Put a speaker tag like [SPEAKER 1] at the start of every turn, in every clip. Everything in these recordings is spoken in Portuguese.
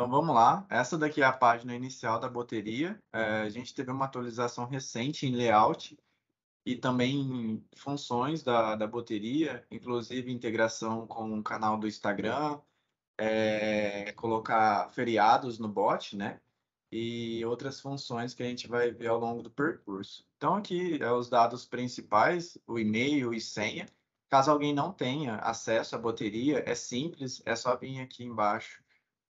[SPEAKER 1] Então vamos lá. Essa daqui é a página inicial da boteria. A gente teve uma atualização recente em layout e também em funções da boteria, inclusive integração com o canal do Instagram, colocar feriados no bot, né? E outras funções que a gente vai ver ao longo do percurso. Então aqui é os dados principais, o e-mail e senha. Caso alguém não tenha acesso à boteria, é simples, é só vir aqui embaixo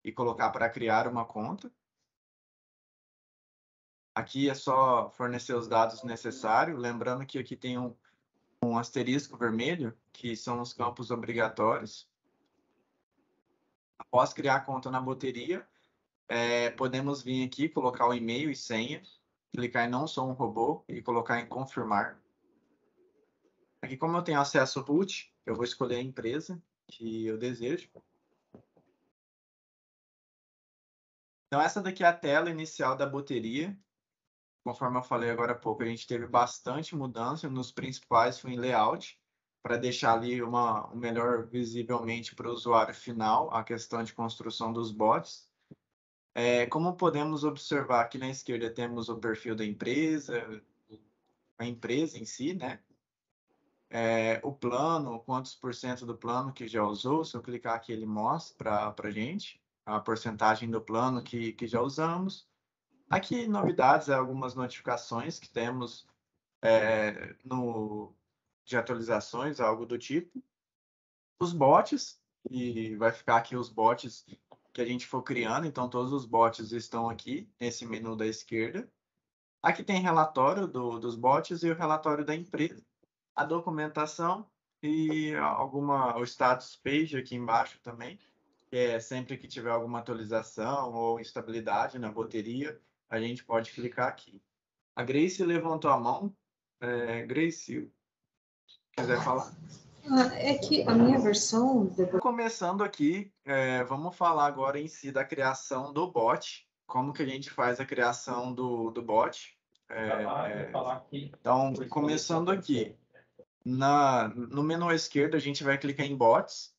[SPEAKER 1] e colocar para criar uma conta. Aqui é só fornecer os dados necessários, lembrando que aqui tem um asterisco vermelho, que são os campos obrigatórios. Após criar a conta na boteria, podemos vir aqui, colocar o e-mail e senha, clicar em não sou um robô e colocar em confirmar. Aqui, como eu tenho acesso root, eu vou escolher a empresa que eu desejo. Então, essa daqui é a tela inicial da boteria. Conforme eu falei agora há pouco, a gente teve bastante mudança, nos principais foi em layout, para deixar ali o melhor visivelmente para o usuário final, a questão de construção dos bots. Como podemos observar, aqui na esquerda temos o perfil da empresa, a empresa em si, né? O plano, quantos por cento do plano que já usou, se eu clicar aqui ele mostra para a gente a porcentagem do plano que já usamos. Aqui, novidades, algumas notificações que temos de atualizações, algo do tipo. Os bots, e vai ficar aqui os bots que a gente for criando, então todos os bots estão aqui nesse menu da esquerda. Aqui tem relatório dos bots e o relatório da empresa, a documentação e o status page aqui embaixo também, que é sempre que tiver alguma atualização ou instabilidade na boteria, a gente pode clicar aqui. A Grace levantou a mão. Grace, quiser falar?
[SPEAKER 2] É que a minha versão...
[SPEAKER 1] Começando aqui, vamos falar agora em si da criação do bot. Como que a gente faz a criação do bot. Então, começando aqui. No menu esquerdo, a gente vai clicar em bots.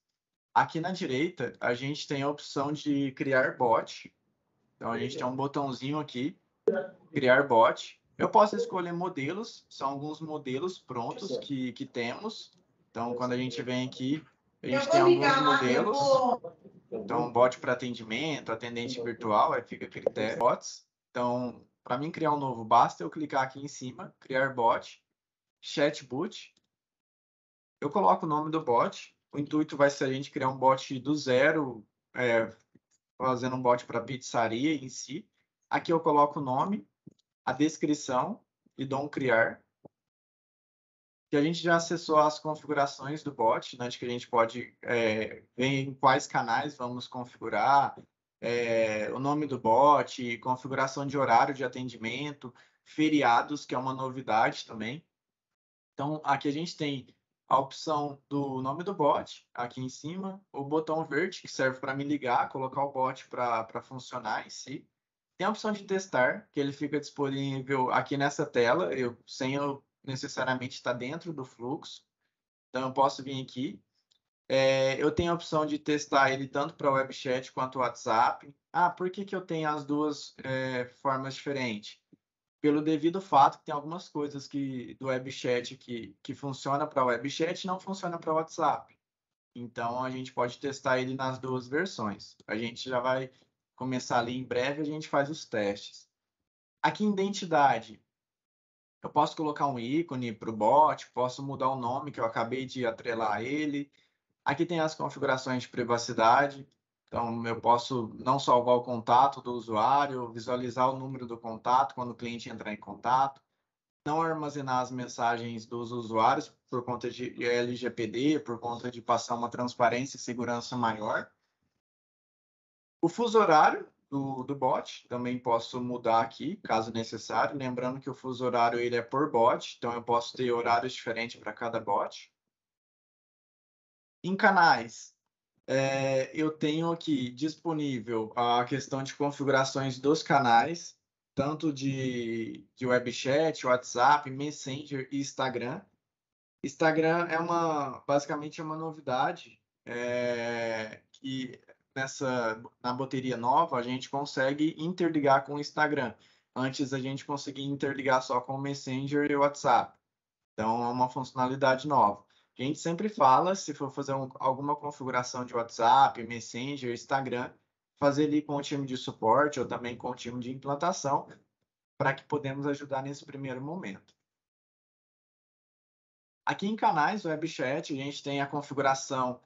[SPEAKER 1] Aqui na direita, a gente tem a opção de criar bot. Então, a gente tem um botãozinho aqui, criar bot. Eu posso escolher modelos, são alguns modelos prontos que temos. Então, quando a gente vem aqui, a gente tem alguns modelos. Então, bot para atendimento, atendente virtual, aí fica critério. Bots. Então, para mim criar um novo, basta eu clicar aqui em cima, criar bot, chatbot. Eu coloco o nome do bot. O intuito vai ser a gente criar um bot do zero, fazendo um bot para pizzaria em si. Aqui eu coloco o nome, a descrição e dou um criar. Que a gente já acessou as configurações do bot, né, de que a gente pode ver em quais canais vamos configurar, o nome do bot, configuração de horário de atendimento, feriados, que é uma novidade também. Então, aqui a gente tem a opção do nome do bot, aqui em cima, o botão verde, que serve para me ligar, colocar o bot para funcionar em si. Tem a opção de testar, que ele fica disponível aqui nessa tela, sem eu necessariamente estar dentro do fluxo. Então, eu posso vir aqui. Eu tenho a opção de testar ele tanto para o web chat quanto o WhatsApp. Por que eu tenho as duas formas diferentes? Pelo devido fato que tem algumas coisas do web chat que funciona para o web chat e não funciona para o WhatsApp. Então, a gente pode testar ele nas duas versões. A gente já vai começar ali em breve, a gente faz os testes. Aqui em identidade, eu posso colocar um ícone para o bot, posso mudar o nome que eu acabei de atrelar a ele. Aqui tem as configurações de privacidade. Então, eu posso não salvar o contato do usuário, visualizar o número do contato quando o cliente entrar em contato, não armazenar as mensagens dos usuários por conta de LGPD, por conta de passar uma transparência e segurança maior. O fuso horário do bot, também posso mudar aqui, caso necessário. Lembrando que o fuso horário ele é por bot, então eu posso ter horários diferentes para cada bot. Em canais, eu tenho aqui disponível a questão de configurações dos canais, tanto de web chat, WhatsApp, Messenger e Instagram. Instagram basicamente é uma novidade que na bateria nova, a gente consegue interligar com o Instagram. Antes a gente conseguia interligar só com o Messenger e o WhatsApp. Então, é uma funcionalidade nova. A gente sempre fala, se for fazer alguma configuração de WhatsApp, Messenger, Instagram, fazer ali com o time de suporte ou também com o time de implantação, para que podemos ajudar nesse primeiro momento. Aqui em canais WebChat, a gente tem a configuração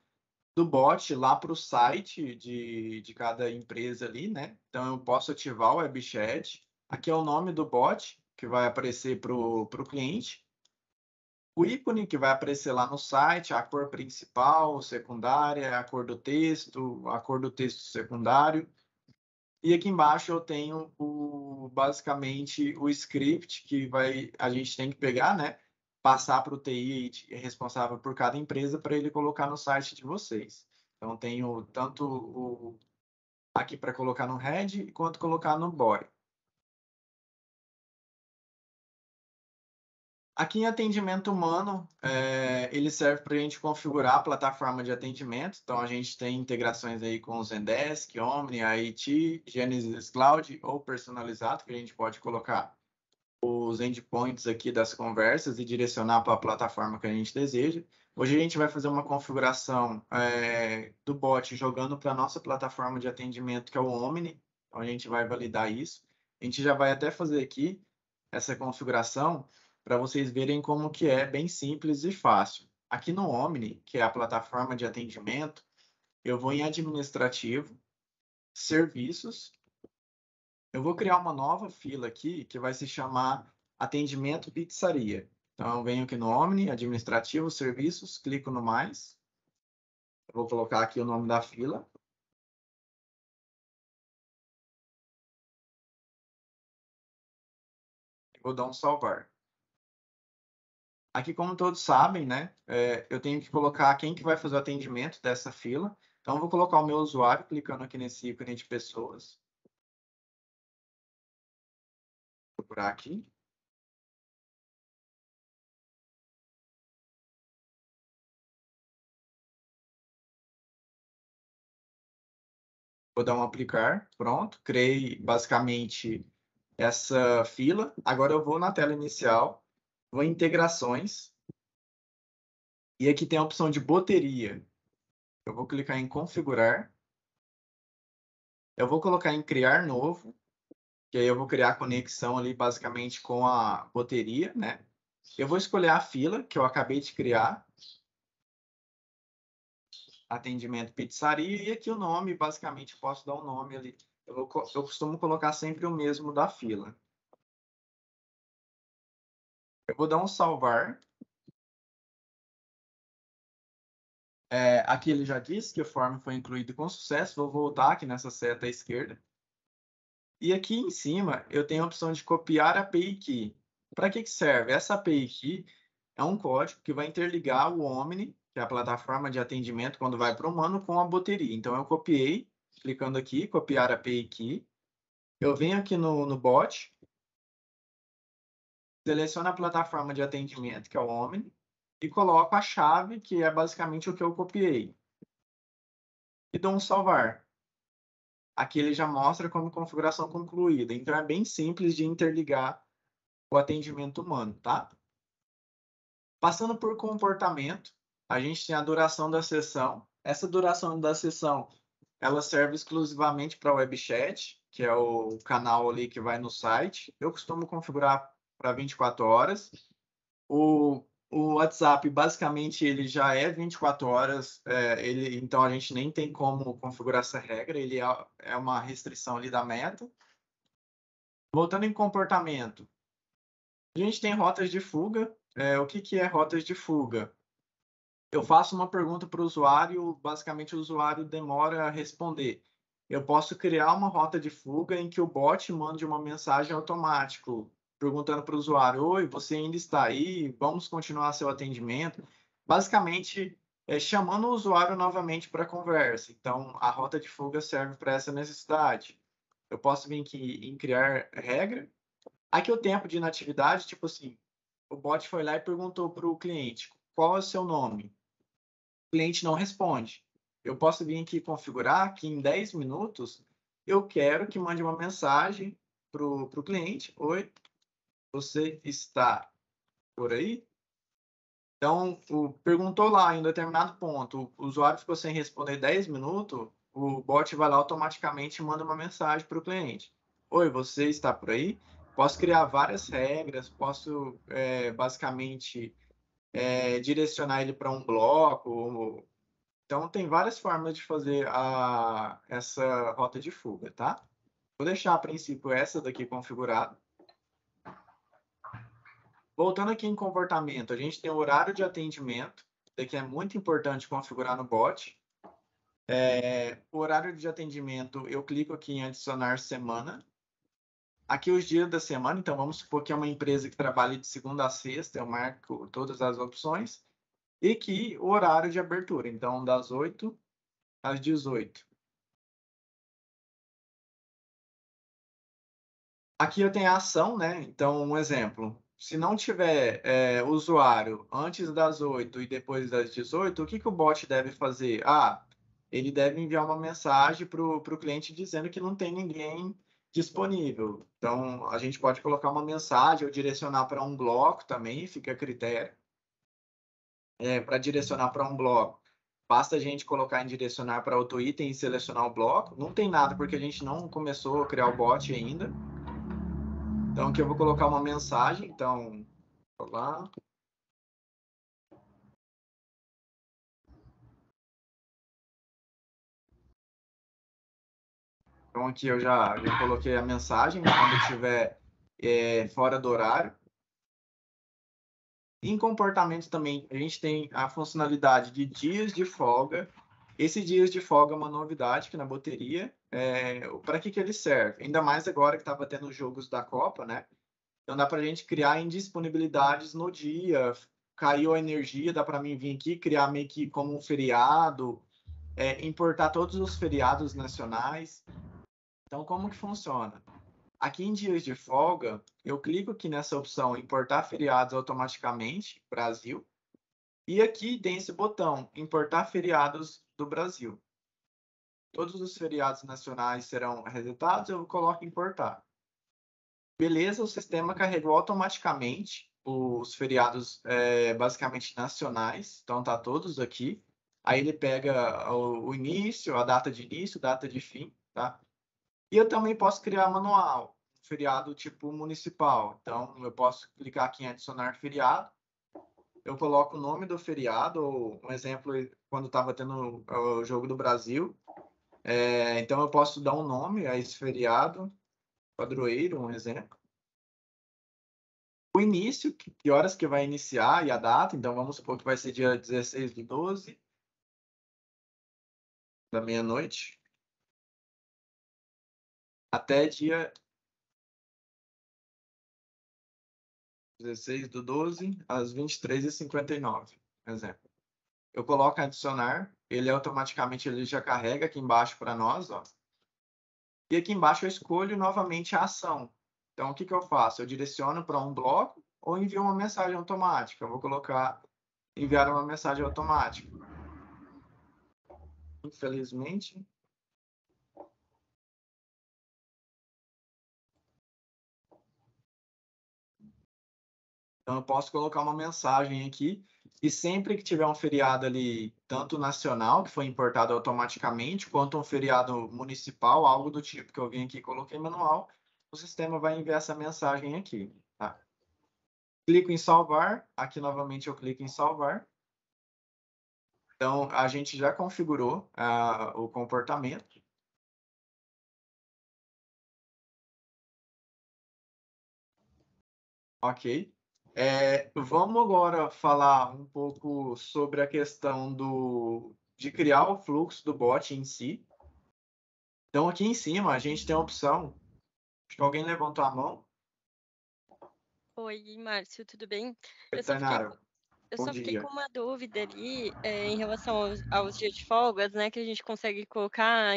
[SPEAKER 1] do bot lá para o site de cada empresa ali, né? Então, eu posso ativar o WebChat. Aqui é o nome do bot, que vai aparecer para o cliente. O ícone que vai aparecer lá no site, a cor principal, secundária, a cor do texto secundário. E aqui embaixo eu tenho basicamente o script que a gente tem que pegar, né? Passar para o TI responsável por cada empresa para ele colocar no site de vocês. Então tenho tanto aqui para colocar no head quanto colocar no body. Aqui em atendimento humano, ele serve para a gente configurar a plataforma de atendimento. Então, a gente tem integrações aí com o Zendesk, Omni, IT, Genesys Cloud ou personalizado, que a gente pode colocar os endpoints aqui das conversas e direcionar para a plataforma que a gente deseja. Hoje a gente vai fazer uma configuração do bot jogando para a nossa plataforma de atendimento, que é o Omni. Então, a gente vai validar isso. A gente já vai até fazer aqui essa configuração para vocês verem como que é bem simples e fácil. Aqui no Omni, que é a plataforma de atendimento, eu vou em administrativo, serviços, eu vou criar uma nova fila aqui que vai se chamar atendimento pizzaria. Então, eu venho aqui no Omni, administrativo, serviços, clico no mais, eu vou colocar aqui o nome da fila. Vou dar um salvar. Aqui, como todos sabem, né, eu tenho que colocar quem que vai fazer o atendimento dessa fila. Então, eu vou colocar o meu usuário, clicando aqui nesse ícone de pessoas. Vou procurar aqui. Vou dar um aplicar, pronto. Criei basicamente essa fila. Agora eu vou na tela inicial, vou em integrações. E aqui tem a opção de bateria. Eu vou clicar em configurar. Eu vou colocar em criar novo, que aí eu vou criar a conexão ali basicamente com a bateria, né? Eu vou escolher a fila que eu acabei de criar. Atendimento pizzaria. E aqui o nome, basicamente, posso dar um nome ali. Eu costumo colocar sempre o mesmo da fila. Eu vou dar um salvar. Aqui ele já disse que o form foi incluído com sucesso. Vou voltar aqui nessa seta à esquerda. E aqui em cima eu tenho a opção de copiar a API Key. Para que serve? Essa API Key é um código que vai interligar o Omni, que é a plataforma de atendimento quando vai para o humano, com a bateria. Então eu copiei, clicando aqui, copiar a API Key. Eu venho aqui no bot, seleciono a plataforma de atendimento, que é o Omni, e coloco a chave, que é basicamente o que eu copiei. E dou um salvar. Aqui ele já mostra como configuração concluída. Então, é bem simples de interligar o atendimento humano, tá? Passando por comportamento, a gente tem a duração da sessão. Essa duração da sessão, ela serve exclusivamente para o WebChat, que é o canal ali que vai no site. Eu costumo configurar para 24 horas. O WhatsApp, basicamente, ele já é 24 horas, então a gente nem tem como configurar essa regra, ele é uma restrição ali da meta. Voltando em comportamento, a gente tem rotas de fuga. O que é rotas de fuga? Eu faço uma pergunta para o usuário, basicamente o usuário demora a responder. Eu posso criar uma rota de fuga em que o bot mande uma mensagem automática, perguntando para o usuário: oi, você ainda está aí? Vamos continuar seu atendimento? Basicamente, chamando o usuário novamente para a conversa. Então, a rota de fuga serve para essa necessidade. Eu posso vir aqui em criar regra. Aqui o tempo de inatividade, tipo assim, o bot foi lá e perguntou para o cliente: qual é o seu nome? O cliente não responde. eu posso vir aqui configurar que em 10 minutos eu quero que mande uma mensagem para o cliente. Oi, você está por aí? Então, perguntou lá em um determinado ponto, o usuário ficou sem responder 10 minutos, o bot vai lá automaticamente e manda uma mensagem para o cliente. Oi, você está por aí? Posso criar várias regras, posso basicamente direcionar ele para um bloco. Então, tem várias formas de fazer essa rota de fuga, tá? Vou deixar a princípio essa daqui configurada. Voltando aqui em comportamento, a gente tem o horário de atendimento, que é muito importante configurar no bot. O horário de atendimento, eu clico aqui em adicionar semana. Aqui os dias da semana, então vamos supor que é uma empresa que trabalha de segunda a sexta, eu marco todas as opções. E aqui o horário de abertura, então das 8 às 18. Aqui eu tenho a ação, né? Então, um exemplo. Se não tiver usuário antes das 8 e depois das 18, o que o bot deve fazer? Ele deve enviar uma mensagem para o cliente dizendo que não tem ninguém disponível. Então, a gente pode colocar uma mensagem ou direcionar para um bloco também, fica a critério. Para direcionar para um bloco, basta a gente colocar em direcionar para outro item e selecionar o bloco. Não tem nada, porque a gente não começou a criar o bot ainda. Então, aqui eu vou colocar uma mensagem. Então, lá. Então, aqui eu já coloquei a mensagem quando estiver fora do horário. Em comportamento também, a gente tem a funcionalidade de dias de folga. Esse dias de folga é uma novidade aqui na boteria. Para que ele serve? Ainda mais agora que estava tendo os jogos da Copa, né? Então dá para a gente criar indisponibilidades no dia. Caiu a energia, dá para mim vir aqui criar meio que como um feriado, importar todos os feriados nacionais. Então, como que funciona? Aqui em dias de folga, eu clico aqui nessa opção importar feriados automaticamente, Brasil, e aqui tem esse botão importar feriados do Brasil. Todos os feriados nacionais serão resetados, eu coloco importar. Beleza, o sistema carregou automaticamente os feriados basicamente nacionais, então tá todos aqui. Aí ele pega o início, a data de início, data de fim, tá? E eu também posso criar manual, feriado tipo municipal. Então, eu posso clicar aqui em adicionar feriado. Eu coloco o nome do feriado, ou um exemplo, quando estava tendo o Jogo do Brasil. Então, eu posso dar um nome a esse feriado, padroeiro, um exemplo. O início, que horas que vai iniciar e a data. Então, vamos supor que vai ser dia 16/12, da meia-noite, até dia 16/12, às 23h59, exemplo. Eu coloco adicionar, ele automaticamente já carrega aqui embaixo para nós, ó. E aqui embaixo eu escolho novamente a ação. Então, o que eu faço? Eu direciono para um bloco ou envio uma mensagem automática. Eu vou colocar enviar uma mensagem automática. Infelizmente. Então, eu posso colocar uma mensagem aqui. E sempre que tiver um feriado ali, tanto nacional, que foi importado automaticamente, quanto um feriado municipal, algo do tipo que eu vim aqui e coloquei manual, o sistema vai enviar essa mensagem aqui. Tá? Clico em salvar. Aqui, novamente, eu clico em salvar. Então, a gente já configurou o comportamento. Ok. Vamos agora falar um pouco sobre a questão de criar o fluxo do bot em si. Então, aqui em cima, a gente tem a opção. Acho que alguém levantou a mão.
[SPEAKER 3] Oi, Márcio, tudo bem?
[SPEAKER 1] Tainara,
[SPEAKER 3] Eu
[SPEAKER 1] Bom
[SPEAKER 3] só fiquei
[SPEAKER 1] dia.
[SPEAKER 3] com uma dúvida ali, em relação aos dias de folgas, né, que a gente consegue colocar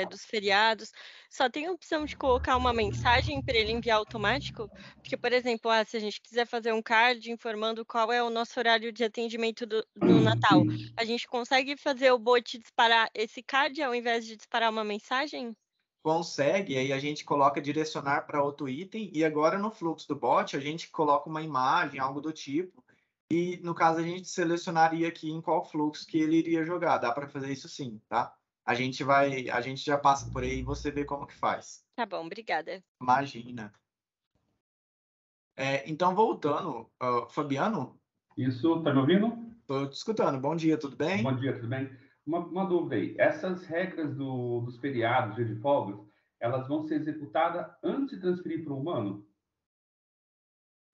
[SPEAKER 3] dos feriados. Só tem a opção de colocar uma mensagem para ele enviar automático? Porque, por exemplo, se a gente quiser fazer um card informando qual é o nosso horário de atendimento no Natal, a gente consegue fazer o bot disparar esse card ao invés de disparar uma mensagem?
[SPEAKER 1] Consegue, aí a gente coloca direcionar para outro item, e agora no fluxo do bot a gente coloca uma imagem, algo do tipo, e no caso a gente selecionaria aqui em qual fluxo que ele iria jogar. Dá para fazer isso sim, tá? A gente já passa por aí e você vê como que faz.
[SPEAKER 3] Tá bom, obrigada.
[SPEAKER 1] Imagina. Então, voltando, Fabiano,
[SPEAKER 4] Isso, tá me ouvindo?
[SPEAKER 1] estou te escutando. Bom dia, tudo
[SPEAKER 4] Bom
[SPEAKER 1] bem?
[SPEAKER 4] dia, tudo bem? Uma dúvida aí. Essas regras dos feriados, dia de folgas, elas vão ser executadas antes de transferir para o humano?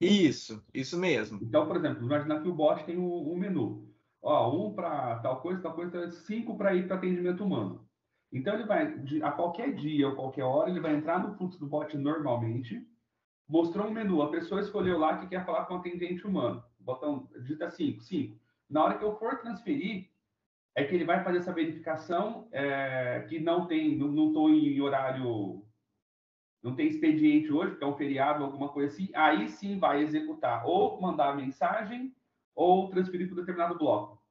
[SPEAKER 1] Isso mesmo.
[SPEAKER 4] Então, por exemplo, imaginar que o bot tem um menu. Ó, um para tal coisa, 5 para ir para atendimento humano. Então, ele vai, a qualquer dia ou qualquer hora, ele vai entrar no fluxo do bot normalmente, mostrou um menu, a pessoa escolheu lá que quer falar com o atendente humano. Botão, digita 5, 5. Na hora que eu for transferir, é que ele vai fazer essa verificação que não estou em horário, não tem expediente hoje, porque é um feriado, alguma coisa assim. Aí sim vai executar ou mandar a mensagem ou transferir para um determinado bloco.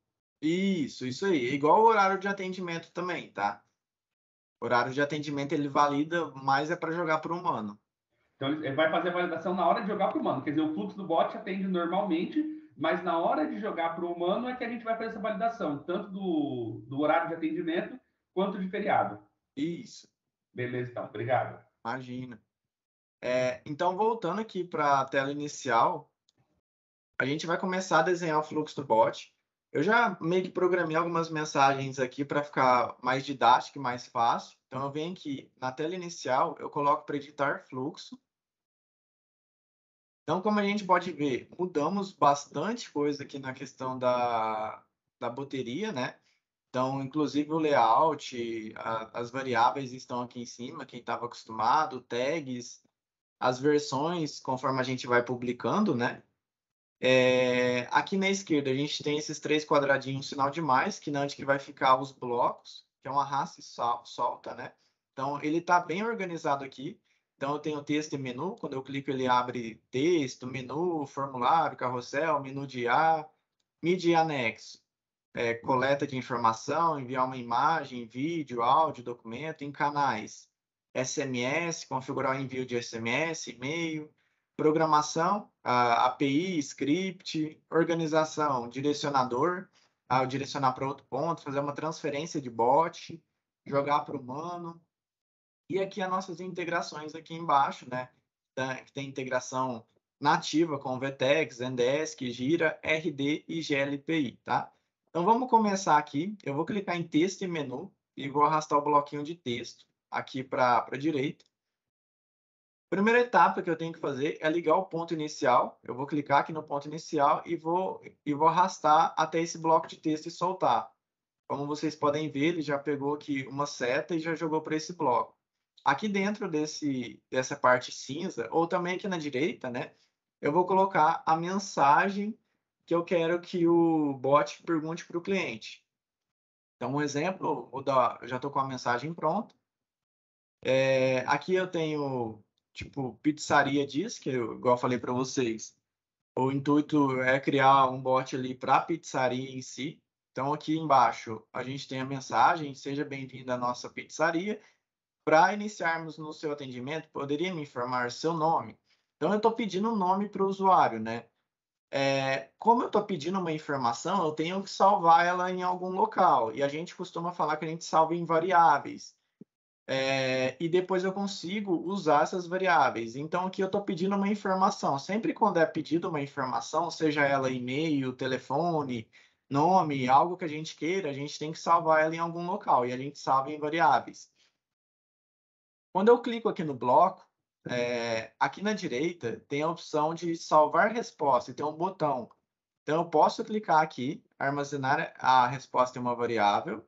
[SPEAKER 1] Isso aí. Igual o horário de atendimento também, tá? O horário de atendimento ele valida, mas é para jogar para o humano.
[SPEAKER 4] Então ele vai fazer a validação na hora de jogar para o humano. Quer dizer, o fluxo do bot atende normalmente, mas na hora de jogar para o humano é que a gente vai fazer essa validação, tanto do horário de atendimento quanto de feriado.
[SPEAKER 1] Isso,
[SPEAKER 4] Beleza, então. Obrigado.
[SPEAKER 1] imagina. Então, voltando aqui para a tela inicial, a gente vai começar a desenhar o fluxo do bot. Eu já meio que programei algumas mensagens aqui para ficar mais didático e mais fácil. Então, eu venho aqui na tela inicial, eu coloco para editar fluxo. Então, como a gente pode ver, mudamos bastante coisa aqui na questão da boteria, né? Então, inclusive o layout, as variáveis estão aqui em cima, quem estava acostumado, tags, as versões, conforme a gente vai publicando, né? Aqui na esquerda a gente tem esses 3 quadradinhos, sinal de mais, que onde que vai ficar os blocos, que é um arrasta e solta, né? Então, ele está bem organizado aqui. Então, eu tenho texto e menu. Quando eu clico, ele abre texto, menu, formulário, carrossel, menu de A, mídia e anexo. Coleta de informação, enviar uma imagem, vídeo, áudio, documento em canais. SMS, configurar o envio de SMS, e-mail, programação, API, script, organização, direcionador, direcionar para outro ponto, fazer uma transferência de bot, jogar para o humano. E aqui as nossas integrações aqui embaixo, né? Que tem integração nativa com VTEX, Zendesk, Gira, RD e GLPI, tá? Então vamos começar aqui. Eu vou clicar em texto e menu e vou arrastar o bloquinho de texto aqui para a direita. Primeira etapa que eu tenho que fazer é ligar o ponto inicial. Eu vou clicar aqui no ponto inicial e vou arrastar até esse bloco de texto e soltar. Como vocês podem ver, ele já pegou aqui uma seta e já jogou para esse bloco. Aqui dentro dessa parte cinza, ou também aqui na direita, né? Eu vou colocar a mensagem que eu quero que o bot pergunte para o cliente. Então, um exemplo, eu já estou com a mensagem pronta. Aqui eu tenho, tipo, pizzaria diz, que igual eu falei para vocês, o intuito é criar um bot ali para a pizzaria em si. Então, aqui embaixo, a gente tem a mensagem, seja bem-vindo à nossa pizzaria. Para iniciarmos no seu atendimento, poderia me informar seu nome? Então, eu estou pedindo um nome para o usuário, né? Como eu estou pedindo uma informação, eu tenho que salvar ela em algum local. E a gente costuma falar que a gente salva em variáveis. E depois eu consigo usar essas variáveis. Então, aqui eu estou pedindo uma informação. Sempre quando é pedido uma informação, seja ela e-mail, telefone, nome, algo que a gente queira, a gente tem que salvar ela em algum local. E a gente salva em variáveis. Quando eu clico aqui no bloco, aqui na direita tem a opção de salvar resposta, e tem um botão. Então, eu posso clicar aqui, armazenar a resposta em uma variável,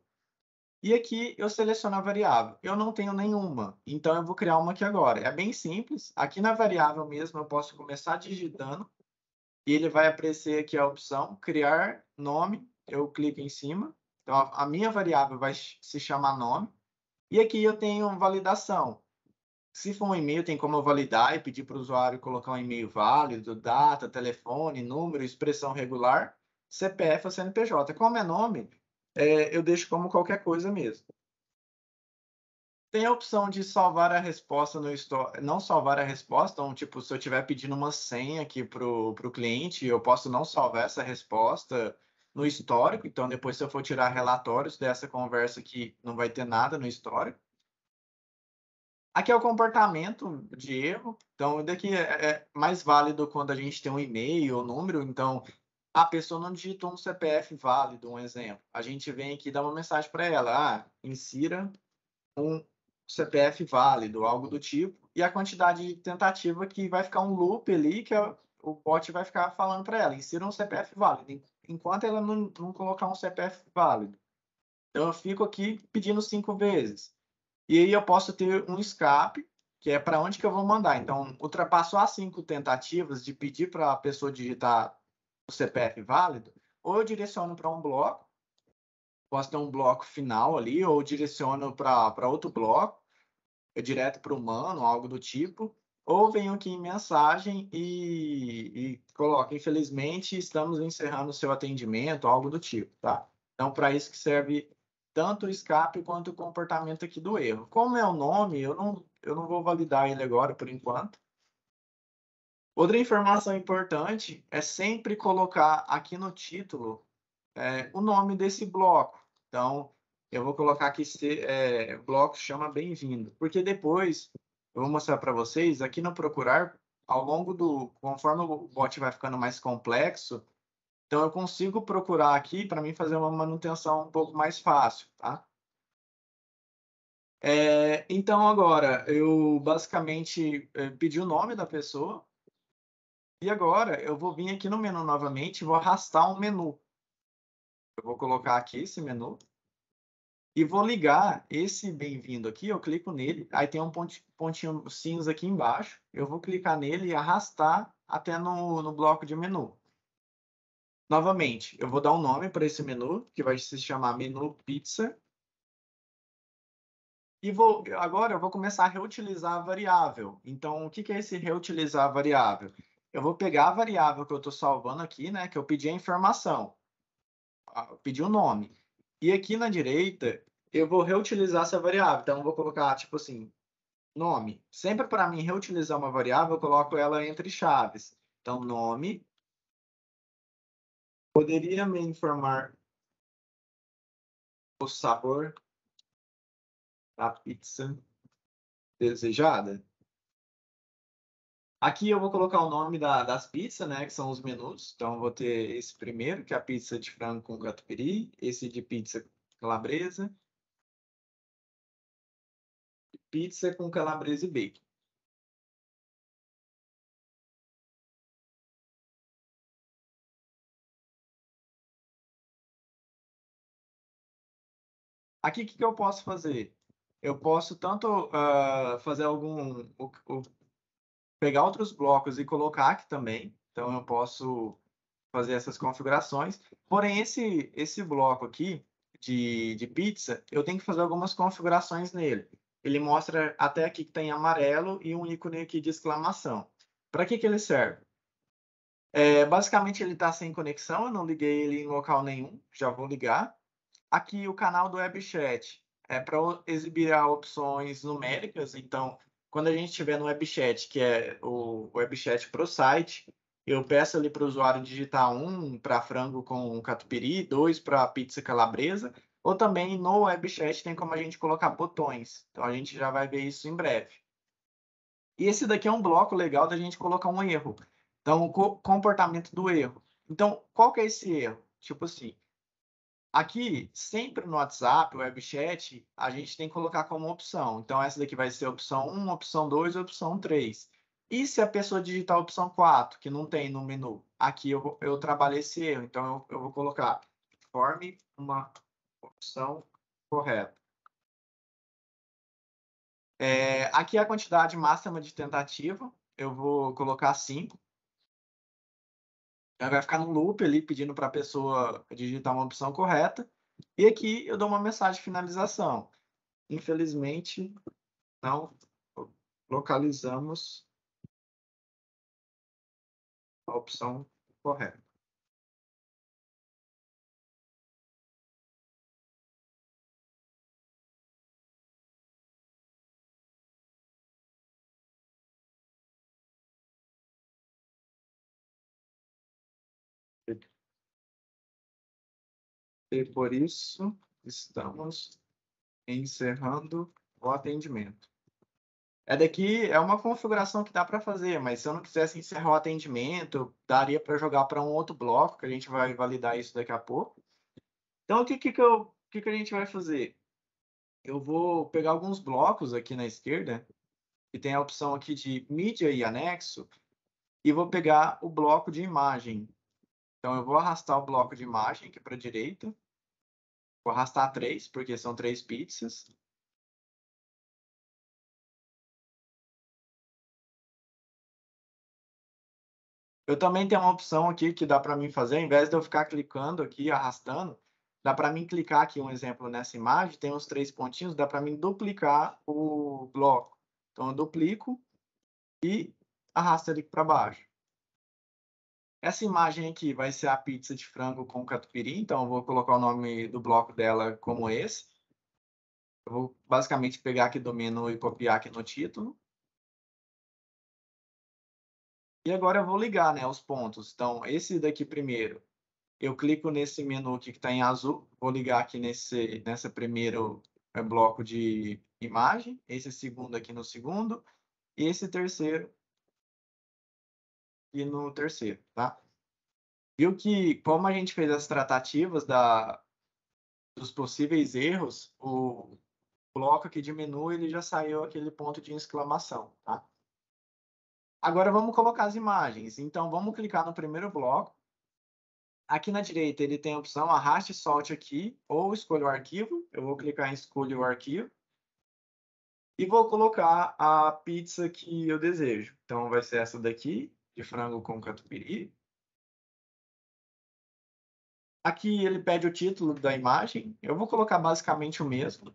[SPEAKER 1] e aqui eu seleciono a variável. Eu não tenho nenhuma, então eu vou criar uma aqui agora. É bem simples. Aqui na variável mesmo, eu posso começar digitando, e ele vai aparecer aqui a opção criar nome, eu clico em cima, então a minha variável vai se chamar nome, e aqui eu tenho validação. Se for um e-mail, tem como eu validar e pedir para o usuário colocar um e-mail válido, data, telefone, número, expressão regular, CPF ou CNPJ. Como é nome, eu deixo como qualquer coisa mesmo. Tem a opção de salvar a resposta no Store, não salvar a resposta, então, tipo, se eu estiver pedindo uma senha aqui para o cliente, eu posso não salvar essa resposta no histórico, então depois se eu for tirar relatórios dessa conversa aqui, não vai ter nada no histórico. Aqui é o comportamento de erro, então daqui é mais válido quando a gente tem um e-mail ou número, então a pessoa não digitou um CPF válido, um exemplo. A gente vem aqui e dá uma mensagem para ela, insira um CPF válido, algo do tipo, e a quantidade de tentativa que vai ficar um loop ali, que o bot vai ficar falando para ela, insira um CPF válido, enquanto ela não colocar um CPF válido. Então eu fico aqui pedindo 5 vezes. E aí eu posso ter um escape, que é para onde que eu vou mandar. Então, ultrapassou as 5 tentativas de pedir para a pessoa digitar o CPF válido, ou eu direciono para um bloco, posso ter um bloco final ali, ou direciono para outro bloco, direto para o humano, algo do tipo, ou venho aqui em mensagem e coloco, infelizmente, estamos encerrando o seu atendimento, algo do tipo, tá? Então, para isso que serve tanto o escape quanto o comportamento aqui do erro. Como é o nome, eu não vou validar ele agora, por enquanto. Outra informação importante é sempre colocar aqui no título o nome desse bloco. Então, eu vou colocar aqui, bloco chama bem-vindo, porque depois eu vou mostrar para vocês, aqui no procurar, ao longo conforme o bot vai ficando mais complexo, então eu consigo procurar aqui para mim fazer uma manutenção um pouco mais fácil, tá? Então, agora, eu basicamente pedi o nome da pessoa, e agora eu vou vir aqui no menu novamente e vou arrastar um menu. Eu vou colocar aqui esse menu, e vou ligar esse bem-vindo aqui, eu clico nele, aí tem um pontinho cinza aqui embaixo, eu vou clicar nele e arrastar até no bloco de menu. Novamente, eu vou dar um nome para esse menu, que vai se chamar menu pizza. E agora eu vou começar a reutilizar a variável. Então, o que é esse reutilizar a variável? Eu vou pegar a variável que eu estou salvando aqui, né, que eu pedi a informação, eu pedi o nome. E aqui na direita, eu vou reutilizar essa variável. Então, eu vou colocar, tipo assim, nome. Sempre para mim reutilizar uma variável, eu coloco ela entre chaves. Então, nome. Poderia me informar o sabor da pizza desejada? Aqui eu vou colocar o nome das pizzas, né, que são os menus. Então, eu vou ter esse primeiro, que é a pizza de frango com catupiry. Esse de pizza calabresa. Pizza com calabresa e bacon. Aqui, o que eu posso fazer? Eu posso tanto fazer pegar outros blocos e colocar aqui também. Então, eu posso fazer essas configurações. Porém, esse bloco aqui de pizza, eu tenho que fazer algumas configurações nele. Ele mostra até aqui que tem amarelo e um ícone aqui de exclamação. Para que ele serve? Basicamente, ele está sem conexão, eu não liguei ele em local nenhum, já vou ligar. Aqui o canal do WebChat é para exibir opções numéricas. Então, quando a gente estiver no WebChat, que é o WebChat para o site, eu peço ali para o usuário digitar 1 para frango com catupiry, 2 para pizza calabresa, ou também no WebChat tem como a gente colocar botões. Então, a gente já vai ver isso em breve. E esse daqui é um bloco legal da gente colocar um erro. Então, o comportamento do erro. Então, qual que é esse erro? Tipo assim, aqui, sempre no WhatsApp, o WebChat, a gente tem que colocar como opção. Então, essa daqui vai ser opção 1, opção 2 e opção 3. E se a pessoa digitar a opção 4, que não tem no menu? Aqui eu trabalho esse erro. Então, eu vou colocar forme uma opção correta. Aqui é a quantidade máxima de tentativa. Eu vou colocar 5. Ela vai ficar no loop ali pedindo para a pessoa digitar uma opção correta. E aqui eu dou uma mensagem de finalização. Infelizmente, não localizamos a opção correta. E por isso, estamos encerrando o atendimento. Daqui é uma configuração que dá para fazer, mas se eu não quisesse encerrar o atendimento, daria para jogar para um outro bloco, que a gente vai validar isso daqui a pouco. Então, o que a gente vai fazer? Eu vou pegar alguns blocos aqui na esquerda, que tem a opção aqui de mídia e anexo, e vou pegar o bloco de imagem. Então, eu vou arrastar o bloco de imagem aqui para a direita. Vou arrastar 3, porque são 3 pizzas. Eu também tenho uma opção aqui que dá para mim fazer, ao invés de eu ficar clicando aqui, arrastando, dá para mim clicar aqui, um exemplo nessa imagem, tem uns 3 pontinhos, dá para mim duplicar o bloco. Então, eu duplico e arrasto ele para baixo. Essa imagem aqui vai ser a pizza de frango com catupiry, então eu vou colocar o nome do bloco dela como esse. Eu vou basicamente pegar aqui do menu e copiar aqui no título. E agora eu vou ligar, né, os pontos. Então, esse daqui primeiro, eu clico nesse menu aqui que está em azul, vou ligar aqui nessa primeiro bloco de imagem, esse segundo aqui no segundo, e esse terceiro e no terceiro, tá? Viu que, como a gente fez as tratativas dos possíveis erros, o bloco aqui de menu, ele já saiu aquele ponto de exclamação, tá? Agora vamos colocar as imagens. Então, vamos clicar no primeiro bloco. Aqui na direita ele tem a opção arraste e solte aqui, ou escolha o arquivo. Eu vou clicar em escolha o arquivo. E vou colocar a pizza que eu desejo. Então vai ser essa daqui, de frango com catupiry. Aqui ele pede o título da imagem. Eu vou colocar basicamente o mesmo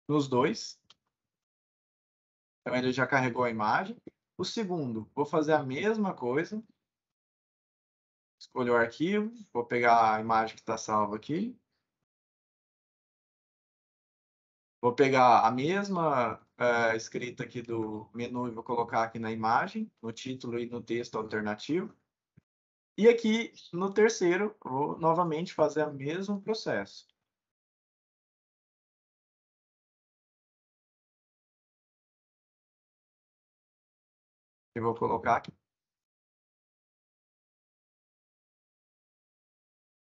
[SPEAKER 1] nos dois. Então ele já carregou a imagem. O segundo, vou fazer a mesma coisa. Escolho o arquivo, vou pegar a imagem que está salva aqui. Vou pegar a mesma escrita aqui do menu e vou colocar aqui na imagem, no título e no texto alternativo. E aqui no terceiro, vou novamente fazer o mesmo processo. Eu vou colocar aqui.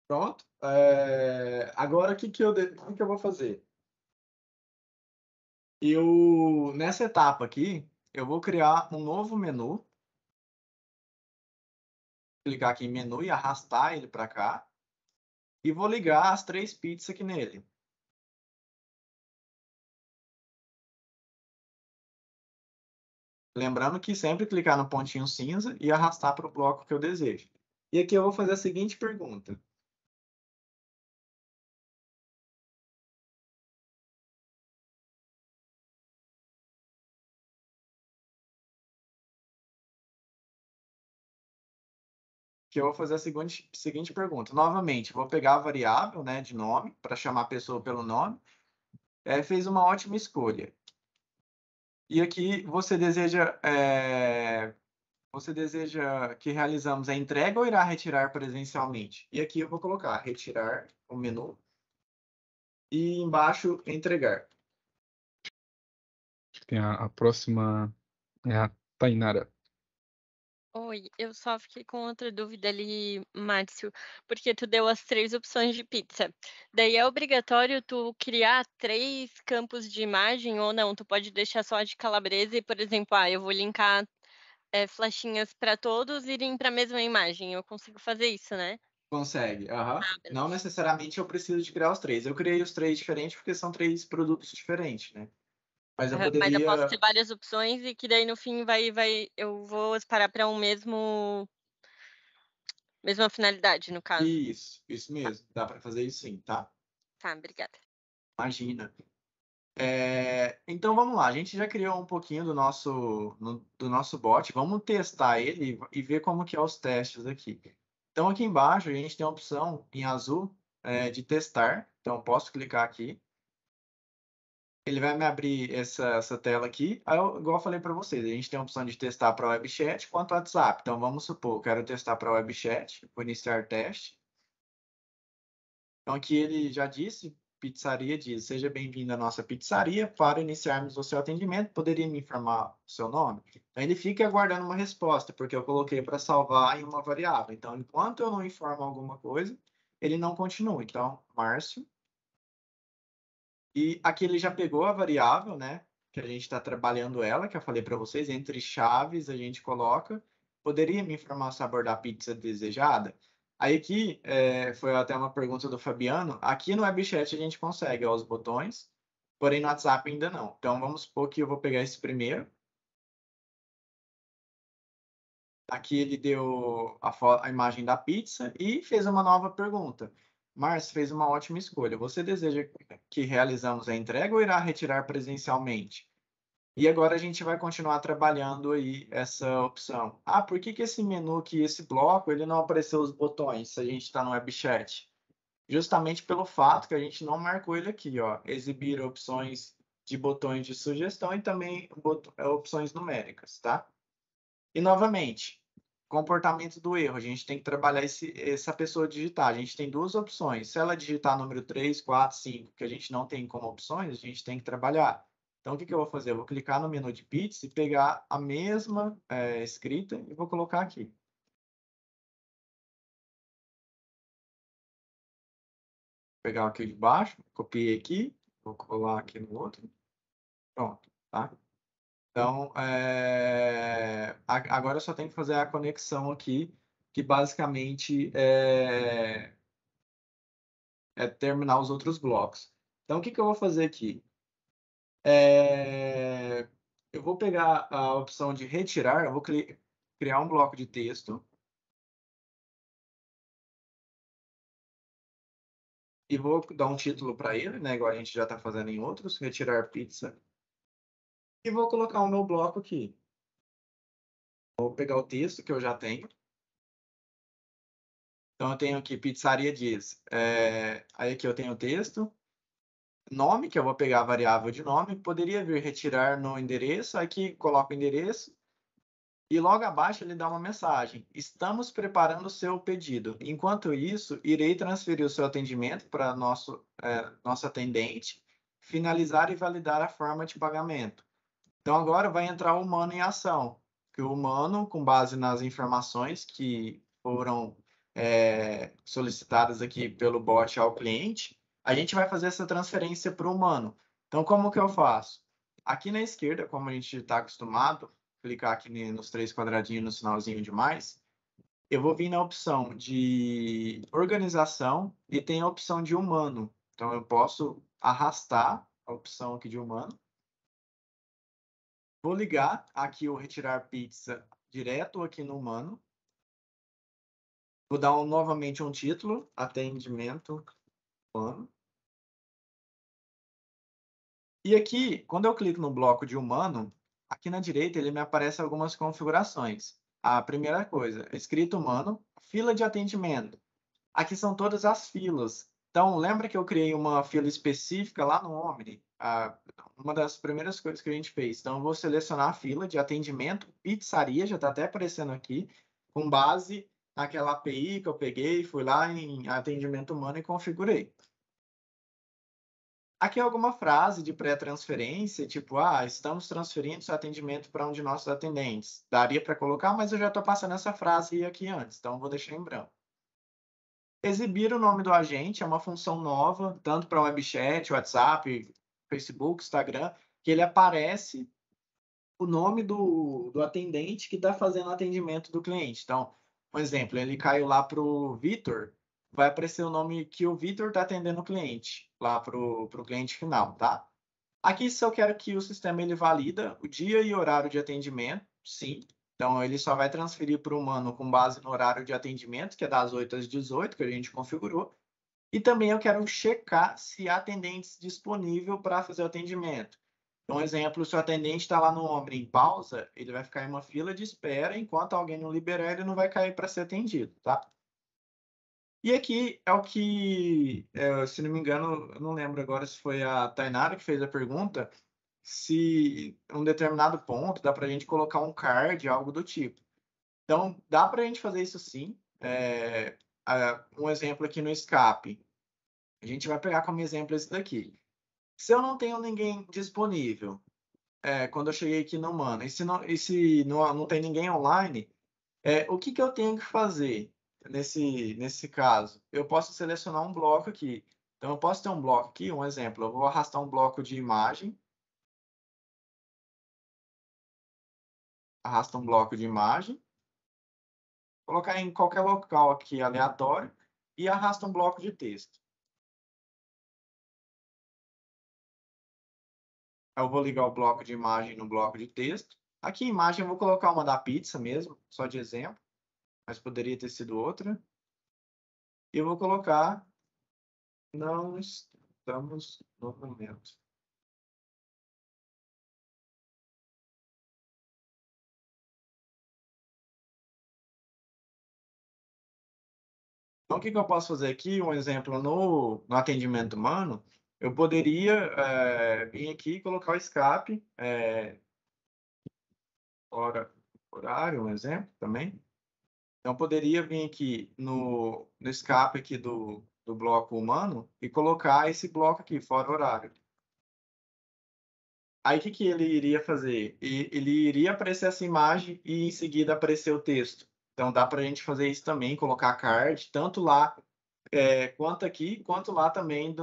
[SPEAKER 1] Pronto. Agora, o que eu vou fazer? Nessa etapa aqui, eu vou criar um novo menu. Clicar aqui em menu e arrastar ele para cá. E vou ligar as 3 pizzas aqui nele. Lembrando que sempre clicar no pontinho cinza e arrastar para o bloco que eu desejo. E aqui eu vou fazer a seguinte pergunta. Que eu vou fazer a seguinte pergunta. Novamente, vou pegar a variável, né, de nome, para chamar a pessoa pelo nome. Fez uma ótima escolha. E aqui você deseja que realizamos a entrega ou irá retirar presencialmente? E aqui eu vou colocar retirar o menu e embaixo entregar.
[SPEAKER 5] Tem a próxima, é a Tainara.
[SPEAKER 3] Oi, eu só fiquei com outra dúvida ali, Márcio, porque tu deu as 3 opções de pizza. Daí é obrigatório tu criar 3 campos de imagem ou não? Tu pode deixar só a de calabresa e, por exemplo, eu vou linkar flechinhas para todos irem para a mesma imagem. Eu consigo fazer isso, né?
[SPEAKER 1] Consegue, aham.
[SPEAKER 3] beleza.
[SPEAKER 1] Não necessariamente eu preciso de criar os 3. Eu criei os 3 diferentes porque são 3 produtos diferentes, né? Mas eu
[SPEAKER 3] Mas eu
[SPEAKER 1] poderia...
[SPEAKER 3] posso ter várias opções e que daí no fim eu vou parar para um mesmo Mesma finalidade, no caso.
[SPEAKER 1] Isso mesmo. Dá para fazer isso sim, tá?
[SPEAKER 3] Tá, obrigada.
[SPEAKER 1] Imagina. Então vamos lá, a gente já criou um pouquinho do nosso bot, vamos testar ele e ver como que é os testes aqui. Então aqui embaixo a gente tem a opção em azul de testar, então posso clicar aqui. Ele vai me abrir essa tela aqui, igual eu falei para vocês, a gente tem a opção de testar para web chat quanto WhatsApp. Então vamos supor, eu quero testar para web chat, vou iniciar teste. Então aqui ele já disse, pizzaria diz, seja bem-vindo à nossa pizzaria, para iniciarmos o seu atendimento, poderia me informar o seu nome? Então ele fica aguardando uma resposta, porque eu coloquei para salvar em uma variável. Então enquanto eu não informo alguma coisa, ele não continua. Então, Márcio. E aqui ele já pegou a variável, né? Que a gente está trabalhando ela, que eu falei para vocês, entre chaves a gente coloca. Poderia me informar o sabor da pizza desejada? Aí aqui, foi até uma pergunta do Fabiano, aqui no WebChat a gente consegue os botões, porém no WhatsApp ainda não. Então vamos supor que eu vou pegar esse primeiro. Aqui ele deu a imagem da pizza e fez uma nova pergunta. Márcio fez uma ótima escolha. Você deseja que realizamos a entrega ou irá retirar presencialmente? E agora a gente vai continuar trabalhando aí essa opção. Ah, por que esse menu aqui, esse bloco, ele não apareceu os botões se a gente está no WebChat? Justamente pelo fato que a gente não marcou ele aqui, ó. Exibir opções de botões de sugestão e também opções numéricas, tá? E novamente, comportamento do erro. A gente tem que trabalhar essa pessoa digitar. A gente tem duas opções. Se ela digitar número 3, 4, 5, que a gente não tem como opções, a gente tem que trabalhar. Então, o que eu vou fazer? Eu vou clicar no menu de pizza e pegar a mesma escrita e vou colocar aqui. Vou pegar aqui de baixo, copiei aqui, vou colar aqui no outro. Pronto, tá? Então, agora eu só tenho que fazer a conexão aqui, que basicamente é terminar os outros blocos. Então, o que eu vou fazer aqui? Eu vou pegar a opção de retirar, eu vou criar um bloco de texto e vou dar um título para ele, né, igual a gente já está fazendo em outros, retirar pizza. E vou colocar o meu bloco aqui. Vou pegar o texto que eu já tenho. Então, eu tenho aqui, pizzaria diz. Aí aqui eu tenho o texto. Nome, que eu vou pegar a variável de nome. Poderia vir retirar no endereço. Aqui coloco o endereço. E logo abaixo ele dá uma mensagem. Estamos preparando o seu pedido. Enquanto isso, irei transferir o seu atendimento para nosso atendente, finalizar e validar a forma de pagamento. Então, agora vai entrar o humano em ação. Que o humano, com base nas informações que foram solicitadas aqui pelo bot ao cliente, a gente vai fazer essa transferência para o humano. Então, como que eu faço? Aqui na esquerda, como a gente está acostumado, clicar aqui nos três quadradinhos no sinalzinho de mais, eu vou vir na opção de organização e tem a opção de humano. Então, eu posso arrastar a opção aqui de humano. Vou ligar aqui o retirar pizza direto aqui no humano. Vou dar novamente um título, atendimento humano. E aqui, quando eu clico no bloco de humano, aqui na direita ele me aparece algumas configurações. A primeira coisa, escrito humano, fila de atendimento. Aqui são todas as filas. Então, lembra que eu criei uma fila específica lá no Omni? Uma das primeiras coisas que a gente fez. Então, eu vou selecionar a fila de atendimento, pizzaria, já está até aparecendo aqui, com base naquela API que eu peguei, fui lá em atendimento humano e configurei. Aqui é alguma frase de pré-transferência, tipo, estamos transferindo seu atendimento para um de nossos atendentes. Daria para colocar, mas eu já estou passando essa frase aqui antes, então vou deixar em branco. Exibir o nome do agente é uma função nova, tanto para o WebChat, WhatsApp, Facebook, Instagram, que ele aparece o nome do atendente que está fazendo o atendimento do cliente. Então, um exemplo, ele caiu lá para o Vitor, vai aparecer o nome que o Vitor está atendendo o cliente, lá para o cliente final, tá? Aqui, se eu quero que o sistema ele valida o dia e horário de atendimento, sim. Então, ele só vai transferir para o humano com base no horário de atendimento, que é das 8 às 18, que a gente configurou. E também eu quero checar se há atendentes disponível para fazer o atendimento. Então, exemplo, se o atendente está lá no Omni em pausa, ele vai ficar em uma fila de espera, enquanto alguém não liberar, ele não vai cair para ser atendido, tá? E aqui é o que, se não me engano, eu não lembro agora se foi a Tainara que fez a pergunta, se em um determinado ponto dá para a gente colocar um card, algo do tipo. Então, dá para a gente fazer isso sim. Um exemplo aqui no escape. A gente vai pegar como exemplo esse daqui. Se eu não tenho ninguém disponível, quando eu cheguei aqui no Humano, e se não tem ninguém online, o que eu tenho que fazer nesse caso? Eu posso selecionar um bloco aqui. Então, eu posso ter um bloco aqui, um exemplo. Eu vou arrastar um bloco de imagem. Arrasta um bloco de imagem. Colocar em qualquer local aqui aleatório. E arrasta um bloco de texto. Eu vou ligar o bloco de imagem no bloco de texto. Aqui em imagem eu vou colocar uma da pizza mesmo, só de exemplo. Mas poderia ter sido outra. E eu vou colocar não estamos no momento. Então, o que eu posso fazer aqui? Um exemplo no atendimento humano, eu poderia vir aqui e colocar o escape, horário, um exemplo também. Então, eu poderia vir aqui no escape aqui do bloco humano e colocar esse bloco aqui, fora horário. Aí, o que ele iria fazer? Ele iria aparecer essa imagem e, em seguida, aparecer o texto. Então, dá para a gente fazer isso também, colocar card, tanto lá quanto aqui, quanto lá também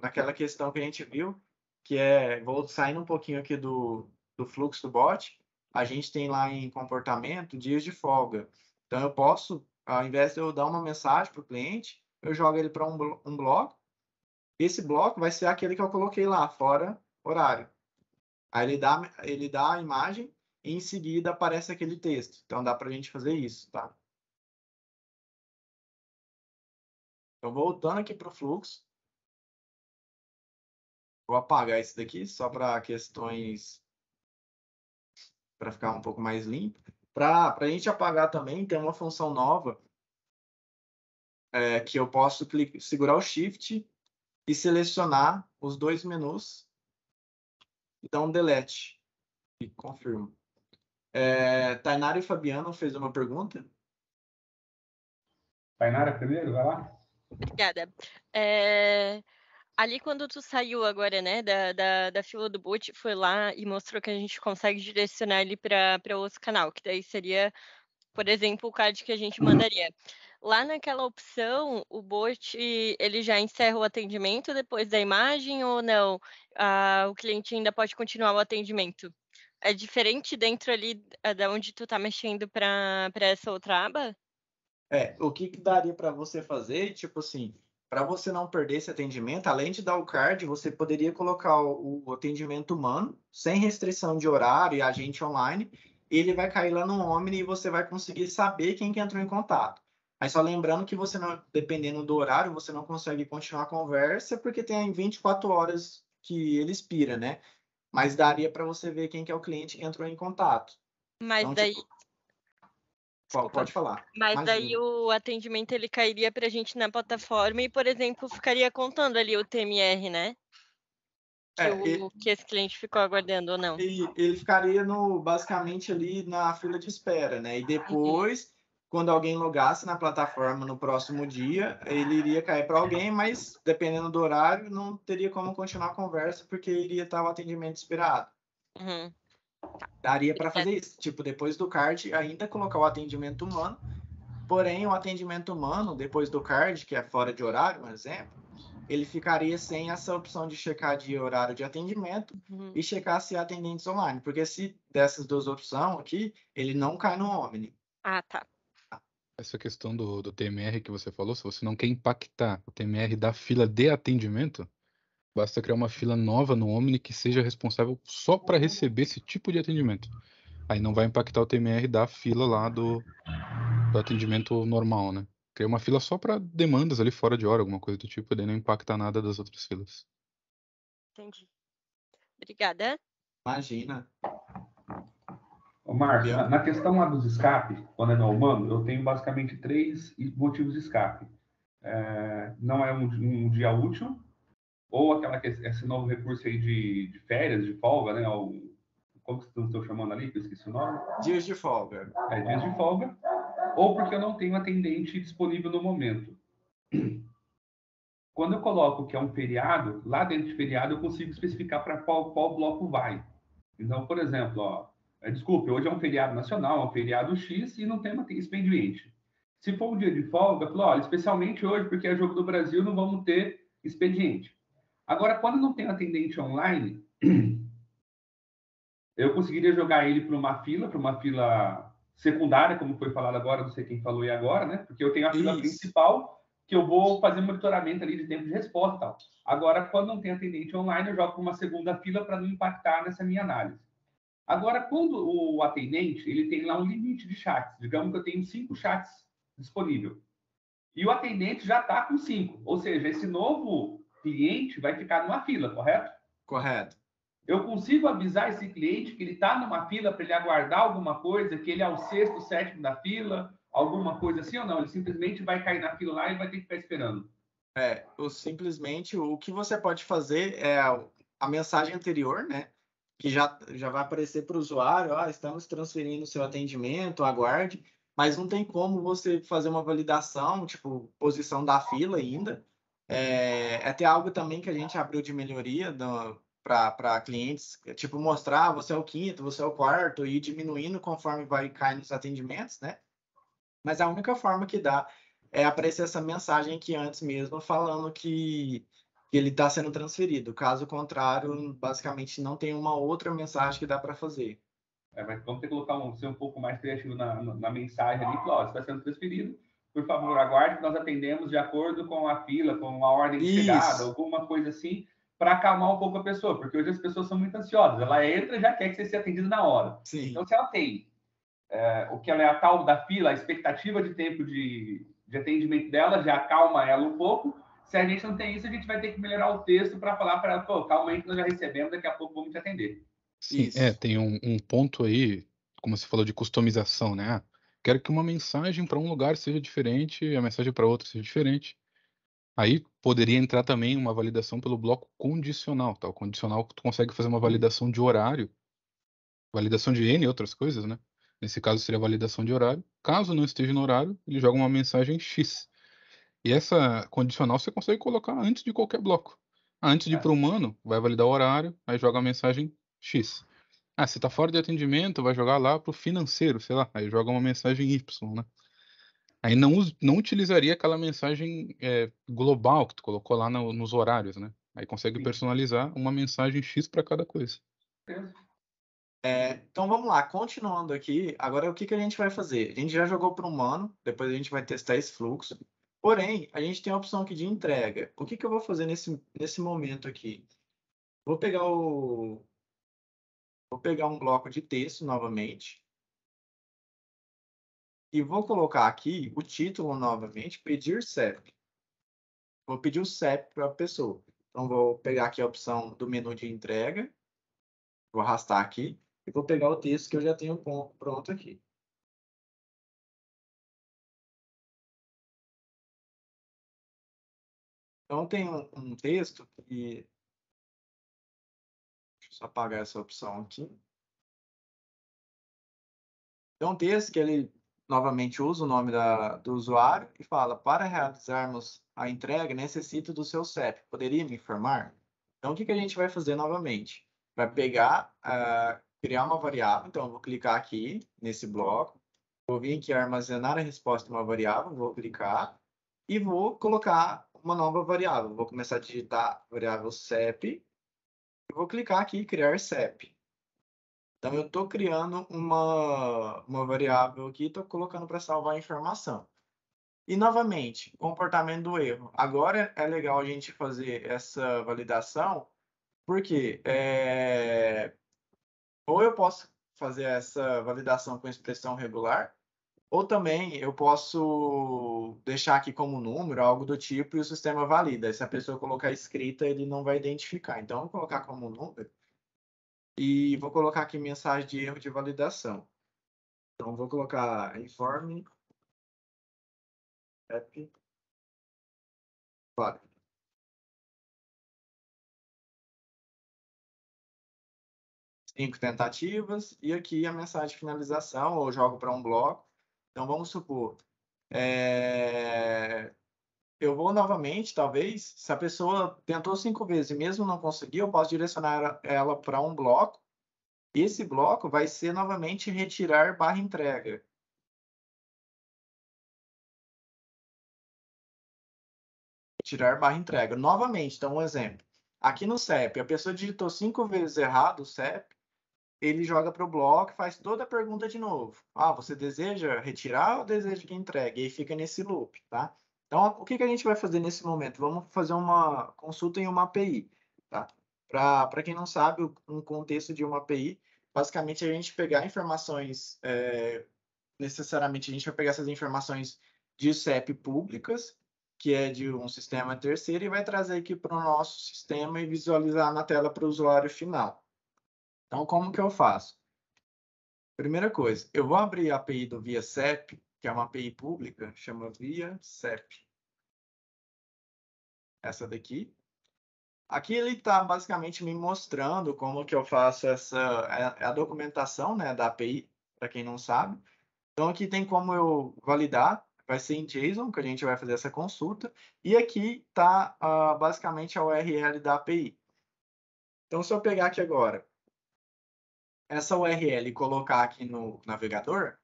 [SPEAKER 1] naquela questão que a gente viu, que vou saindo um pouquinho aqui do fluxo do bot, a gente tem lá em comportamento dias de folga. Então, eu posso, ao invés de eu dar uma mensagem para o cliente, eu jogo ele para um bloco. Esse bloco vai ser aquele que eu coloquei lá, fora horário. Aí ele dá a imagem e em seguida aparece aquele texto. Então dá para a gente fazer isso, tá? Então voltando aqui para o fluxo, vou apagar esse daqui só para questões para ficar um pouco mais limpo. Para a gente apagar também tem uma função nova que eu posso segurar o Shift e selecionar os dois menus e dar um delete e confirmo. Tainara e Fabiano fez uma pergunta.
[SPEAKER 4] Tainara primeiro, vai lá.
[SPEAKER 3] Obrigada. Ali quando tu saiu agora, né, da fila do boot, foi lá e mostrou que a gente consegue direcionar ele para outro canal, que daí seria, por exemplo, o card que a gente mandaria. Lá naquela opção, o bot, ele já encerra o atendimento depois da imagem ou não? O cliente ainda pode continuar o atendimento? É diferente dentro ali da onde tu tá mexendo para essa outra aba?
[SPEAKER 1] O que daria para você fazer, tipo assim, para você não perder esse atendimento, além de dar o card, você poderia colocar o atendimento humano, sem restrição de horário e agente online, ele vai cair lá no Omni e você vai conseguir saber quem que entrou em contato. Mas só lembrando que você não, dependendo do horário, você não consegue continuar a conversa, porque tem 24 horas que ele expira, né? Mas daria para você ver quem que é o cliente que entrou em contato.
[SPEAKER 3] Mas
[SPEAKER 1] Então,
[SPEAKER 3] daí,
[SPEAKER 1] tipo,
[SPEAKER 3] desculpa.
[SPEAKER 1] pode falar.
[SPEAKER 3] Mas daí
[SPEAKER 1] Imagina.
[SPEAKER 3] o atendimento ele cairia para a gente na plataforma e, por exemplo, ficaria contando ali o TMR, né? Que esse cliente ficou aguardando ou não.
[SPEAKER 1] E ele ficaria basicamente ali na fila de espera, né? E depois, quando alguém logasse na plataforma no próximo dia, ele iria cair para alguém, mas dependendo do horário, não teria como continuar a conversa, porque iria estar o atendimento esperado.
[SPEAKER 3] Uhum.
[SPEAKER 1] Daria para fazer isso, tipo, depois do card, ainda colocar o atendimento humano, porém, o atendimento humano, depois do card, que é fora de horário, um exemplo, ele ficaria sem essa opção de checar de horário de atendimento e checar se há atendentes online. Porque se dessas duas opções aqui, ele não cai no Omni.
[SPEAKER 3] Ah, tá.
[SPEAKER 5] Essa questão do TMR que você falou, se você não quer impactar o TMR da fila de atendimento, basta criar uma fila nova no Omni que seja responsável só para receber esse tipo de atendimento. Aí não vai impactar o TMR da fila lá do atendimento normal, né? Cria uma fila só para demandas ali fora de hora, alguma coisa do tipo, e daí não impacta nada das outras filas.
[SPEAKER 3] Entendi. Obrigada.
[SPEAKER 1] Imagina.
[SPEAKER 4] Ô, Márcio,
[SPEAKER 1] Bianca?
[SPEAKER 4] na questão lá dos escape, quando é no humano, eu tenho basicamente 3 motivos de escape. Não é um dia útil, ou esse novo recurso aí de férias, de folga, né? Como que vocês estão chamando ali, que eu esqueci o nome?
[SPEAKER 1] Dias de folga.
[SPEAKER 4] Dias de folga, ou porque eu não tenho atendente disponível no momento. Quando eu coloco que é um feriado, lá dentro de feriado eu consigo especificar para qual bloco vai. Então, por exemplo, desculpe, hoje é um feriado nacional, é um feriado X e não tem expediente. Se for um dia de folga, eu falo, olha, especialmente hoje, porque é jogo do Brasil, não vamos ter expediente. Agora, quando não tem atendente online, eu conseguiria jogar ele para uma fila secundária, como foi falado agora, não sei quem falou aí agora, né? Porque eu tenho a fila
[SPEAKER 1] Isso.
[SPEAKER 4] principal, que eu vou fazer monitoramento ali de tempo de resposta e tal. Agora, quando não tem atendente online, eu jogo para uma segunda fila para não impactar nessa minha análise. Agora, quando o atendente, ele tem lá um limite de chats, digamos que eu tenho 5 chats disponíveis, e o atendente já está com 5, ou seja, esse novo cliente vai ficar numa fila, correto?
[SPEAKER 1] Correto.
[SPEAKER 4] Eu consigo avisar esse cliente que ele está numa fila para ele aguardar alguma coisa, que ele é o 6º, 7º da fila, alguma coisa assim ou não? Ele simplesmente vai cair na fila lá e vai ter que ficar esperando.
[SPEAKER 1] Simplesmente o que você pode fazer é a mensagem anterior, né? Que já vai aparecer para o usuário, estamos transferindo seu atendimento, aguarde, mas não tem como você fazer uma validação, tipo, posição da fila ainda. É até algo também que a gente abriu de melhoria para clientes, tipo, mostrar você é o 5º, você é o 4º, e ir diminuindo conforme vai caindo os atendimentos, né? Mas a única forma que dá é aparecer essa mensagem aqui antes mesmo, falando que ele está sendo transferido. Caso contrário, basicamente não tem uma outra mensagem que dá para fazer.
[SPEAKER 4] Mas vamos ter que ser um pouco mais criativo na mensagem ali, falar, está sendo transferido, por favor, aguarde que nós atendemos de acordo com a fila, com a ordem de chegada, alguma coisa assim, para acalmar um pouco a pessoa, porque hoje as pessoas são muito ansiosas. Ela entra e já quer que você seja atendido na hora.
[SPEAKER 1] Sim.
[SPEAKER 4] Então, se ela tem o que ela é a tal da fila, a expectativa de tempo de atendimento dela já acalma ela um pouco. Se a gente não tem isso, a gente vai ter que melhorar o texto para falar para ela, pô, calma aí que nós já recebemos, daqui a pouco vamos te atender.
[SPEAKER 5] Sim, tem um ponto aí, como você falou, de customização, né? Quero que uma mensagem para um lugar seja diferente e a mensagem para outro seja diferente. Aí poderia entrar também uma validação pelo bloco condicional, tá? O condicional tu consegue fazer uma validação de horário, validação de N e outras coisas, né? Nesse caso seria validação de horário. Caso não esteja no horário, ele joga uma mensagem X. E essa condicional você consegue colocar antes de qualquer bloco. Antes de ir para o humano, vai validar o horário, aí joga a mensagem X. Se tá fora de atendimento, vai jogar lá pro financeiro, sei lá, aí joga uma mensagem Y, né? Aí não utilizaria aquela mensagem global que tu colocou lá nos horários, né? Aí consegue personalizar uma mensagem X para cada coisa.
[SPEAKER 1] Então vamos lá, continuando aqui. Agora o que a gente vai fazer? A gente já jogou para o humano, depois a gente vai testar esse fluxo. Porém, a gente tem a opção aqui de entrega. O que eu vou fazer nesse momento aqui? Vou pegar um bloco de texto novamente. E vou colocar aqui o título novamente, pedir CEP. Vou pedir o CEP para a pessoa. Então, vou pegar aqui a opção do menu de entrega. Vou arrastar aqui. E vou pegar o texto que eu já tenho pronto aqui. Então, tem um texto que... Deixa eu só apagar essa opção aqui. Então, um texto que ele novamente usa o nome do usuário e fala: para realizarmos a entrega, necessito do seu CEP. Poderia me informar? Então, o que a gente vai fazer novamente? Vai pegar, criar uma variável. Então, eu vou clicar aqui nesse bloco. Vou vir aqui armazenar a resposta de uma variável. Vou clicar e vou colocar uma nova variável. Vou começar a digitar a variável CEP. E vou clicar aqui em criar CEP. Então, eu estou criando uma variável aqui e estou colocando para salvar a informação. E, novamente, comportamento do erro. Agora é legal a gente fazer essa validação, porque ou eu posso fazer essa validação com expressão regular, ou também eu posso deixar aqui como número, algo do tipo, e o sistema valida. Se a pessoa colocar escrita, ele não vai identificar. Então, eu vou colocar como número e vou colocar aqui mensagem de erro de validação. Então, vou colocar informe app válido. Cinco tentativas, e aqui a mensagem de finalização, ou jogo para um bloco. Então, vamos supor, eu vou novamente, talvez, se a pessoa tentou 5 vezes e mesmo não conseguiu, eu posso direcionar ela para um bloco. Esse bloco vai ser novamente retirar barra entrega. Retirar barra entrega. Novamente, então um exemplo. Aqui no CEP, a pessoa digitou 5 vezes errado o CEP, ele joga para o bloco e faz toda a pergunta de novo. Ah, você deseja retirar ou deseja que entregue? E aí fica nesse loop, tá? Então, o que a gente vai fazer nesse momento? Vamos fazer uma consulta em uma API, tá? Para quem não sabe, um contexto de uma API, basicamente a gente pegar informações, necessariamente a gente vai pegar essas informações de CEP públicas, que é de um sistema terceiro, e vai trazer aqui para o nosso sistema e visualizar na tela para o usuário final. Então, como que eu faço? Primeira coisa, eu vou abrir a API do ViaCEP, que é uma API pública, chama ViaCEP. Essa daqui. Aqui ele está basicamente me mostrando como que eu faço a documentação, né, da API, para quem não sabe. Então, aqui tem como eu validar, vai ser em JSON, que a gente vai fazer essa consulta. E aqui está basicamente a URL da API. Então, se eu pegar aqui agora, essa URL e colocar aqui no navegador,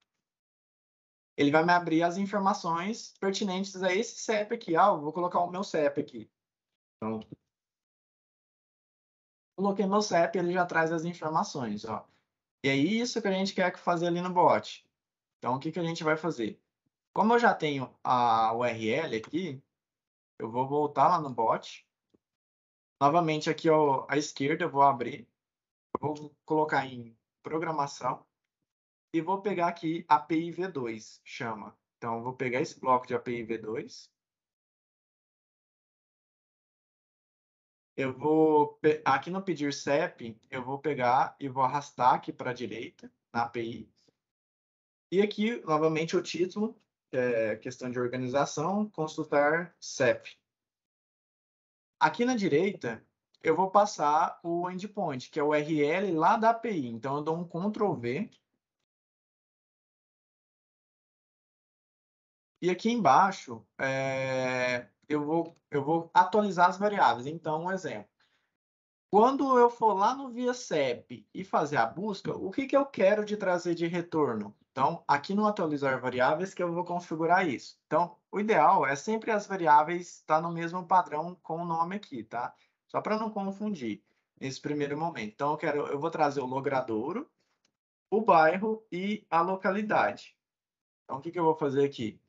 [SPEAKER 1] ele vai me abrir as informações pertinentes a esse CEP aqui. Ah, eu vou colocar o meu CEP aqui. Então, coloquei meu CEP, ele já traz as informações, ó. E é isso que a gente quer fazer ali no bot. Então, o que a gente vai fazer? Como eu já tenho a URL aqui, eu vou voltar lá no bot. Novamente, aqui ó, à esquerda, eu vou abrir. Eu vou colocar em programação. E vou pegar aqui API V2, chama. Então, eu vou pegar esse bloco de API V2. Eu vou, aqui no pedir CEP, eu vou pegar e vou arrastar aqui para a direita, na API. E aqui, novamente, o título, questão de organização, consultar CEP. Aqui na direita, eu vou passar o endpoint, que é o URL lá da API. Então, eu dou um Ctrl V. E aqui embaixo, eu vou atualizar as variáveis. Então, um exemplo. Quando eu for lá no ViaCEP e fazer a busca, o que eu quero de trazer de retorno? Então, aqui no atualizar variáveis que eu vou configurar isso. Então, o ideal é sempre as variáveis estar no mesmo padrão com o nome aqui, tá? Só para não confundir nesse primeiro momento. Então, eu vou trazer o logradouro, o bairro e a localidade. Então, o que eu vou fazer aqui?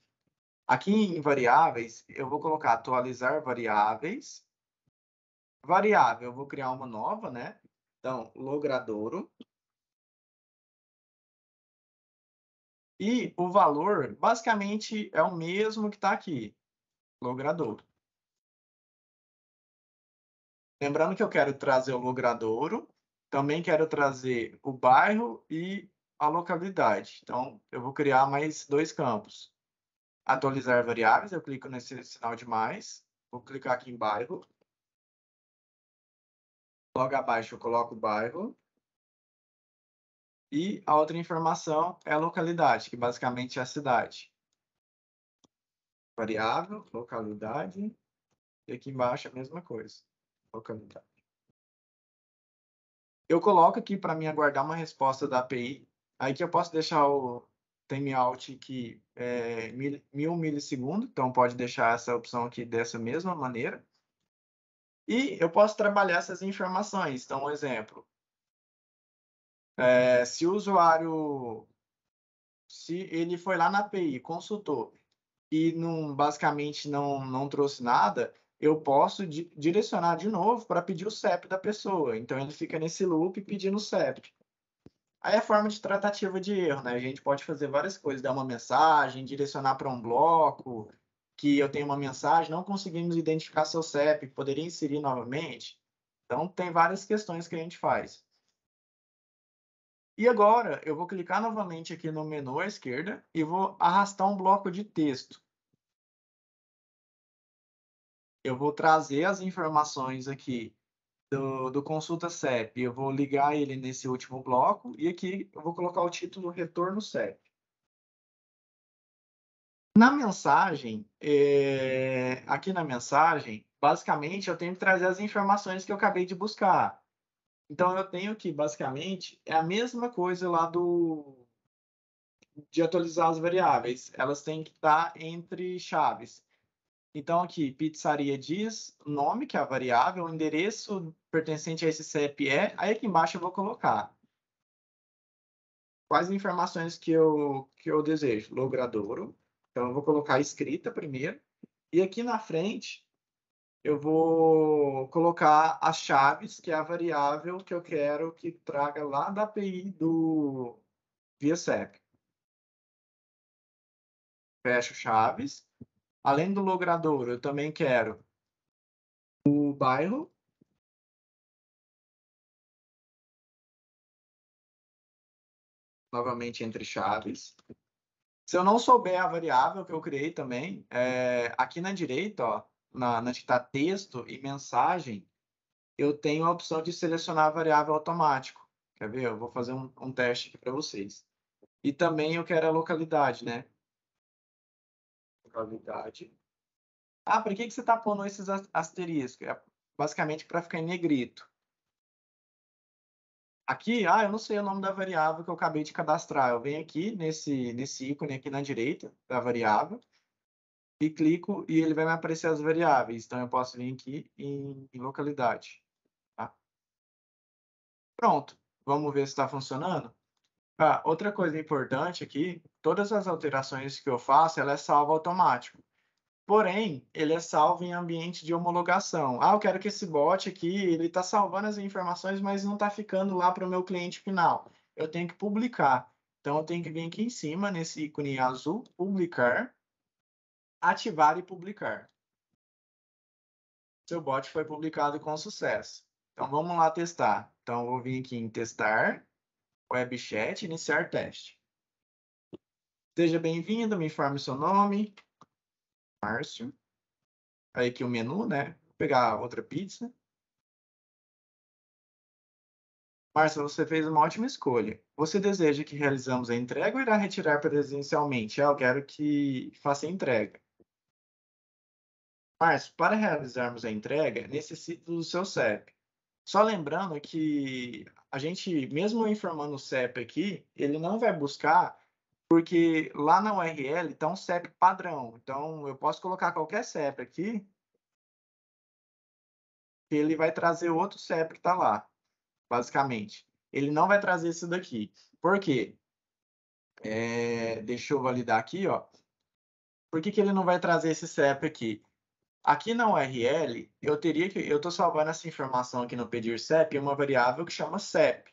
[SPEAKER 1] Aqui em variáveis, eu vou colocar atualizar variáveis. Variável, eu vou criar uma nova, né? Então, logradouro. E o valor, basicamente, é o mesmo que está aqui, logradouro. Lembrando que eu quero trazer o logradouro, também quero trazer o bairro e a localidade. Então, eu vou criar mais 2 campos. Atualizar variáveis, eu clico nesse sinal de mais, vou clicar aqui em bairro. Logo abaixo eu coloco o bairro. E a outra informação é a localidade, que basicamente é a cidade. Variável, localidade. E aqui embaixo a mesma coisa. Localidade. Eu coloco aqui para mim aguardar uma resposta da API. Aí que eu posso deixar o timeout aqui 1000 milissegundos. Então pode deixar essa opção aqui dessa mesma maneira. E eu posso trabalhar essas informações. Então, um exemplo. Se o usuário, se ele foi lá na API, consultou e basicamente não trouxe nada, eu posso direcionar de novo para pedir o CEP da pessoa. Então, ele fica nesse loop pedindo o CEP. Aí é forma de tratativa de erro, né? A gente pode fazer várias coisas, dar uma mensagem, direcionar para um bloco, que eu tenho uma mensagem, não conseguimos identificar seu CEP, poderia inserir novamente. Então, tem várias questões que a gente faz. E agora, eu vou clicar novamente aqui no menu à esquerda e vou arrastar um bloco de texto. Eu vou trazer as informações aqui do consulta CEP. Eu vou ligar ele nesse último bloco e aqui eu vou colocar o título Retorno CEP. Na mensagem, aqui na mensagem, basicamente eu tenho que trazer as informações que eu acabei de buscar. Então eu tenho que, basicamente, é a mesma coisa lá de atualizar as variáveis. Elas têm que estar entre chaves. Então, aqui, pizzaria diz o nome, que é a variável, o endereço pertencente a esse CEP é. Aí aqui embaixo eu vou colocar quais informações que eu desejo. Logradouro. Então, eu vou colocar escrita primeiro. E aqui na frente, eu vou colocar as chaves, que é a variável que eu quero que traga lá da API do via CEP. Fecho chaves. Além do logradouro, eu também quero o bairro. Novamente entre chaves. Se eu não souber a variável que eu criei também, aqui na direita, ó, na que está texto e mensagem, eu tenho a opção de selecionar a variável automático. Quer ver? Eu vou fazer um teste aqui para vocês. E também eu quero a localidade, né? Localidade. Ah, por que você está pondo esses asteriscos? É basicamente para ficar em negrito. Aqui, eu não sei o nome da variável que eu acabei de cadastrar. Eu venho aqui nesse ícone aqui na direita da variável e clico e ele vai me aparecer as variáveis. Então, eu posso vir aqui em localidade. Tá? Pronto. Vamos ver se está funcionando. Outra coisa importante aqui, todas as alterações que eu faço, ela é salva automático. Porém, ele é salvo em ambiente de homologação. Eu quero que esse bot aqui, ele está salvando as informações, mas não está ficando lá para o meu cliente final. Eu tenho que publicar. Então, eu tenho que vir aqui em cima, nesse ícone azul, publicar, ativar e publicar. Seu bot foi publicado com sucesso. Então, vamos lá testar. Então, eu vou vir aqui em testar, web chat, iniciar teste. Seja bem-vindo, me informe seu nome. Márcio. Aí aqui o menu, né? Vou pegar outra pizza. Márcio, você fez uma ótima escolha. Você deseja que realizamos a entrega ou irá retirar presencialmente? Eu quero que faça a entrega. Márcio, para realizarmos a entrega, necessito do seu CEP. Só lembrando que a gente, mesmo informando o CEP aqui, ele não vai buscar, porque lá na URL está um CEP padrão. Então, eu posso colocar qualquer CEP aqui, que ele vai trazer outro CEP que está lá, basicamente. Ele não vai trazer esse daqui. Por quê? Deixa eu validar aqui, ó. Por que ele não vai trazer esse CEP aqui? Aqui na URL, eu estou salvando essa informação aqui no pedir CEP em uma variável que chama CEP.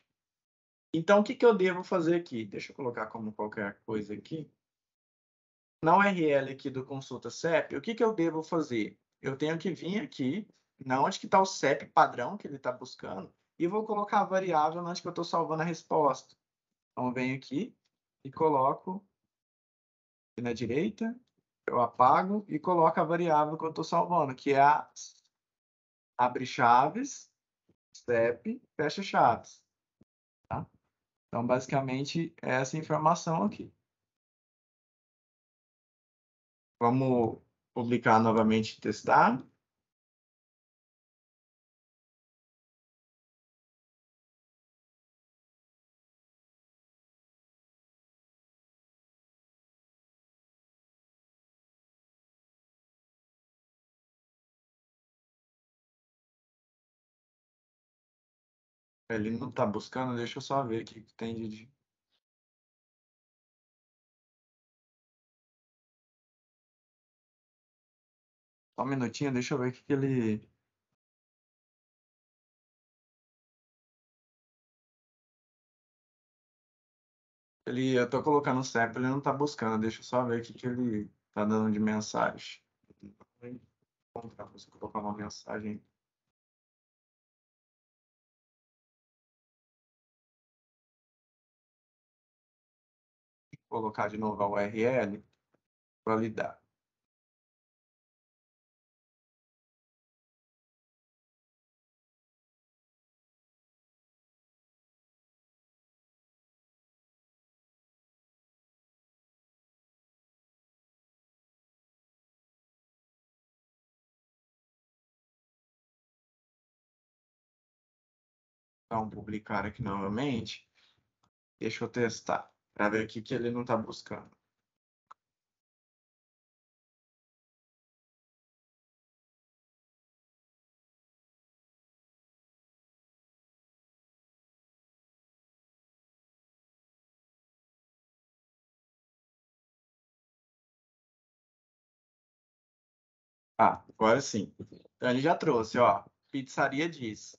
[SPEAKER 1] Então, o que eu devo fazer aqui? Deixa eu colocar como qualquer coisa aqui. Na URL aqui do consulta CEP, o que eu devo fazer? Eu tenho que vir aqui, na onde que está o CEP padrão que ele está buscando, e vou colocar a variável onde que eu estou salvando a resposta. Então, eu venho aqui e coloco aqui na direita, eu apago e coloco a variável que eu estou salvando, que é a abre chaves, CEP, fecha chaves. Tá? Então, basicamente, é essa informação aqui. Vamos publicar novamente e testar. Ele não está buscando, deixa eu só ver o que tem de... Só um minutinho, deixa eu ver o que ele... Eu tô colocando o CEP, ele não tá buscando. Deixa eu só ver o que ele tá dando de mensagem. Vou colocar uma mensagem. Vou colocar de novo a URL para validar. Então, publicar aqui novamente. Deixa eu testar para ver o que ele não está buscando. Ah, agora sim. Então, ele já trouxe, ó. Pizzaria diz.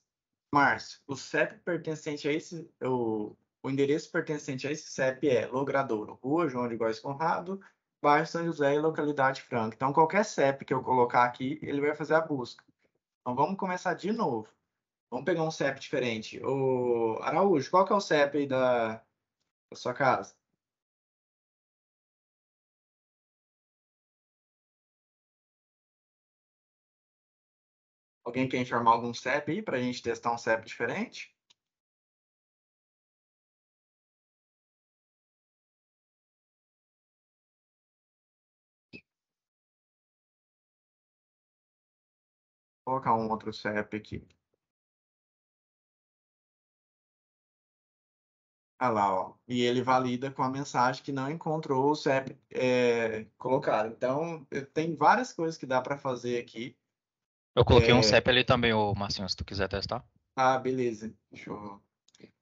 [SPEAKER 1] Márcio, o CEP pertencente a esse, o endereço pertencente a esse CEP é Logradouro, Rua João de Góes Conrado, bairro São José e localidade Franca. Então, qualquer CEP que eu colocar aqui, ele vai fazer a busca. Então, vamos começar de novo. Vamos pegar um CEP diferente. O Araújo, qual que é o CEP aí da sua casa? Alguém quer informar algum CEP aí para a gente testar um CEP diferente? Vou colocar um outro CEP aqui. Ah lá, ó. E ele valida com a mensagem que não encontrou o CEP colocado. Então, tem várias coisas que dá para fazer aqui.
[SPEAKER 6] Eu coloquei um CEP ali também, ô Marcinho, se tu quiser testar.
[SPEAKER 1] Ah, beleza. Deixa eu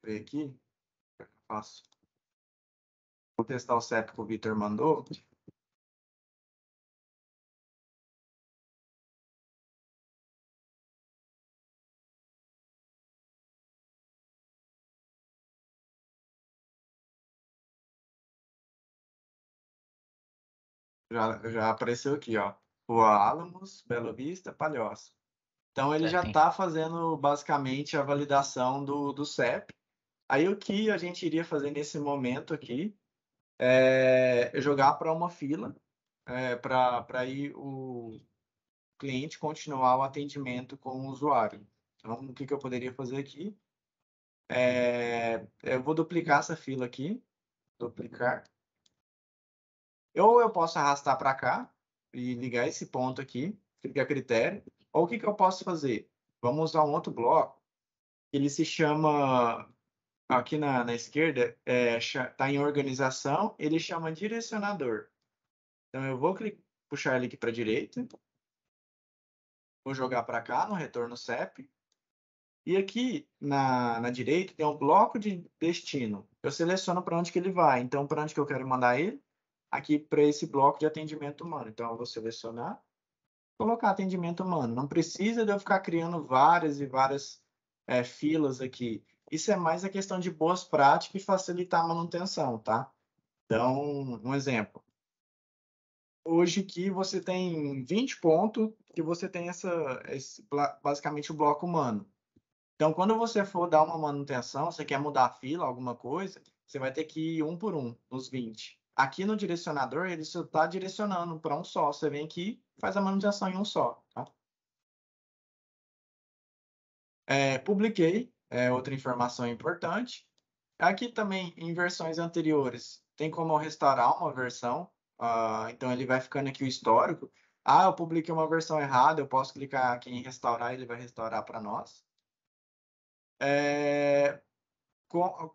[SPEAKER 1] ver aqui. O que eu faço? Vou testar o CEP que o Vitor mandou. Já apareceu aqui, ó. Rua Álamos, Belo Vista, Palhoça. Então, ele já
[SPEAKER 6] Certinho.
[SPEAKER 1] está fazendo basicamente a validação do CEP. Aí, o que a gente iria fazer nesse momento aqui é jogar para uma fila para aí o cliente continuar o atendimento com o usuário. Então, o que eu poderia fazer aqui? Eu vou duplicar essa fila aqui. Duplicar. Ou eu posso arrastar para cá e ligar esse ponto aqui, fica a critério. Ou o que eu posso fazer? Vamos usar um outro bloco. Ele se chama, aqui na esquerda, está em organização, ele chama direcionador. Então, eu vou puxar ele aqui para a direita. Vou jogar para cá no retorno CEP. E aqui na direita tem um bloco de destino. Eu seleciono para onde que ele vai. Então, para onde que eu quero mandar ele? Aqui para esse bloco de atendimento humano. Então, eu vou selecionar, colocar atendimento humano. Não precisa de eu ficar criando várias e várias filas aqui. Isso é mais a questão de boas práticas e facilitar a manutenção, tá? Então, um exemplo. Hoje aqui você tem 20 pontos que você tem basicamente o bloco humano. Então, quando você for dar uma manutenção, você quer mudar a fila, alguma coisa, você vai ter que ir um por um, nos 20. Aqui no direcionador, ele só está direcionando para um só. Você vem aqui e faz a manutenção em um só. Tá? Publiquei, outra informação importante. Aqui também, em versões anteriores, tem como eu restaurar uma versão. Então, ele vai ficando aqui o histórico. Ah, eu publiquei uma versão errada, eu posso clicar aqui em restaurar, ele vai restaurar para nós.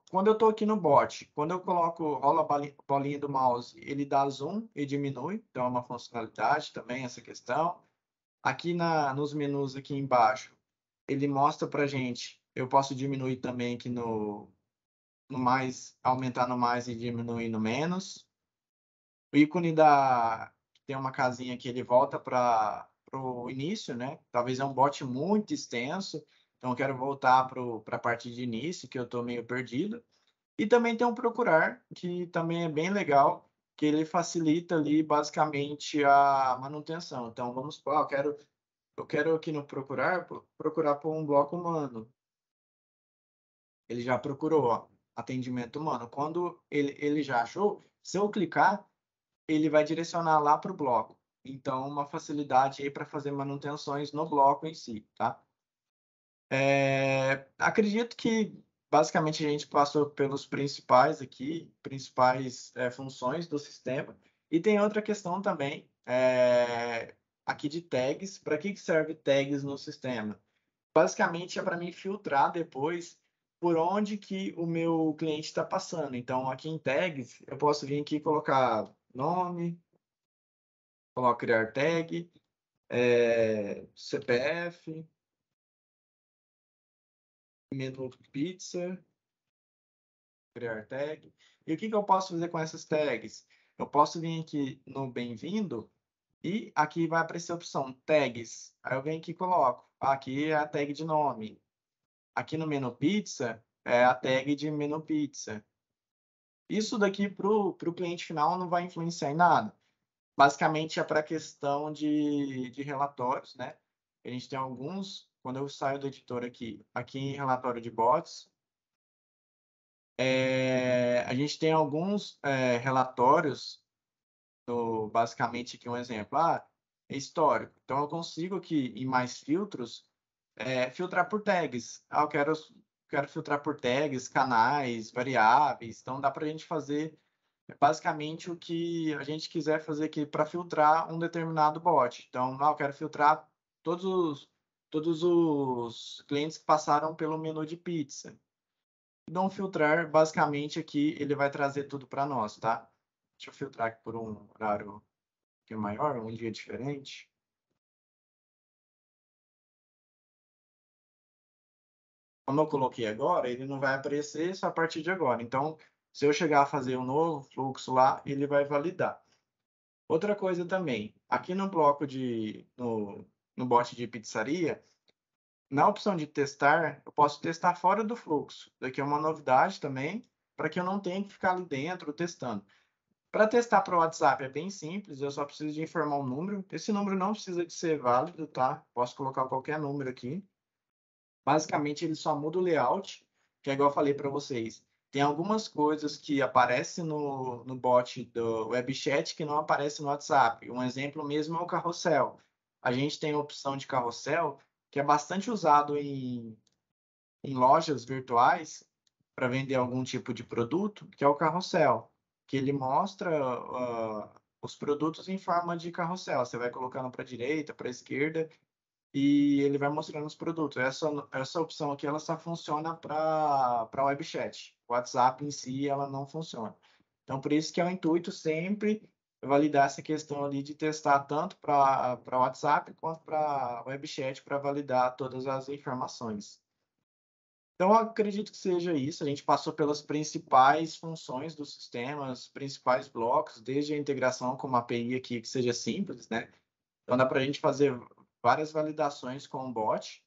[SPEAKER 1] Quando eu estou aqui no bot, quando eu rolo a bolinha do mouse, ele dá zoom e diminui, então é uma funcionalidade também essa questão. Aqui nos menus aqui embaixo, ele mostra para gente, eu posso diminuir também aqui no mais, aumentar no mais e diminuir no menos. O ícone tem uma casinha que ele volta para o início, né? Talvez é um bot muito extenso, então eu quero voltar para a parte de início, que eu estou meio perdido. E também tem um procurar, que também é bem legal, que ele facilita ali basicamente a manutenção. Então, vamos supor, eu quero aqui no procurar por um bloco humano. Ele já procurou, ó, atendimento humano. Quando ele já achou, se eu clicar, ele vai direcionar lá para o bloco. Então, uma facilidade aí para fazer manutenções no bloco em si, tá? Acredito que basicamente a gente passou pelos principais aqui, principais funções do sistema. E tem outra questão também, aqui de tags. Para que serve tags no sistema? Basicamente é para mim filtrar depois por onde que o meu cliente está passando. Então, aqui em tags, eu posso vir aqui e colocar nome, coloco criar tag, CPF, menu pizza, criar tag. E o que que eu posso fazer com essas tags? Eu posso vir aqui no bem-vindo e aqui vai aparecer a opção tags. Aí eu venho aqui e coloco. Aqui é a tag de nome. Aqui no menu pizza é a tag de menu pizza. Isso daqui para o cliente final não vai influenciar em nada. Basicamente é para a questão de relatórios, né? A gente tem alguns, quando eu saio do editor aqui em relatório de bots, a gente tem alguns relatórios, basicamente aqui um exemplo, histórico. Então eu consigo aqui em mais filtros, filtrar por tags. Eu quero filtrar por tags, canais, variáveis. Então dá para a gente fazer basicamente o que a gente quiser fazer aqui para filtrar um determinado bot. Então, eu quero filtrar todos os clientes que passaram pelo menu de pizza. Então, filtrar, basicamente, aqui ele vai trazer tudo para nós, tá? Deixa eu filtrar aqui por um horário que é maior, um dia diferente. Como eu coloquei agora, ele não vai aparecer só a partir de agora. Então, se eu chegar a fazer um novo fluxo lá, ele vai validar. Outra coisa também, aqui no bloco no bot de pizzaria, na opção de testar, eu posso testar fora do fluxo. Daqui é uma novidade também, para que eu não tenha que ficar ali dentro testando. Para testar para o WhatsApp é bem simples, eu só preciso de informar um número. Esse número não precisa de ser válido, tá? Posso colocar qualquer número aqui. Basicamente, ele só muda o layout, que é igual eu falei para vocês. Tem algumas coisas que aparecem no bot do WebChat que não aparecem no WhatsApp. Um exemplo mesmo é o carrossel. A gente tem a opção de carrossel, que é bastante usado em lojas virtuais para vender algum tipo de produto, que é o carrossel, que ele mostra os produtos em forma de carrossel. Você vai colocando para a direita, para a esquerda, e ele vai mostrando os produtos. Essa opção aqui ela só funciona para web chat. O WhatsApp em si ela não funciona. Então, por isso que é o intuito sempre validar essa questão ali de testar tanto para WhatsApp quanto para web chat para validar todas as informações. Então, eu acredito que seja isso. A gente passou pelas principais funções do sistema, os principais blocos, desde a integração com uma API aqui que seja simples, né? Então, dá para a gente fazer várias validações com o bot.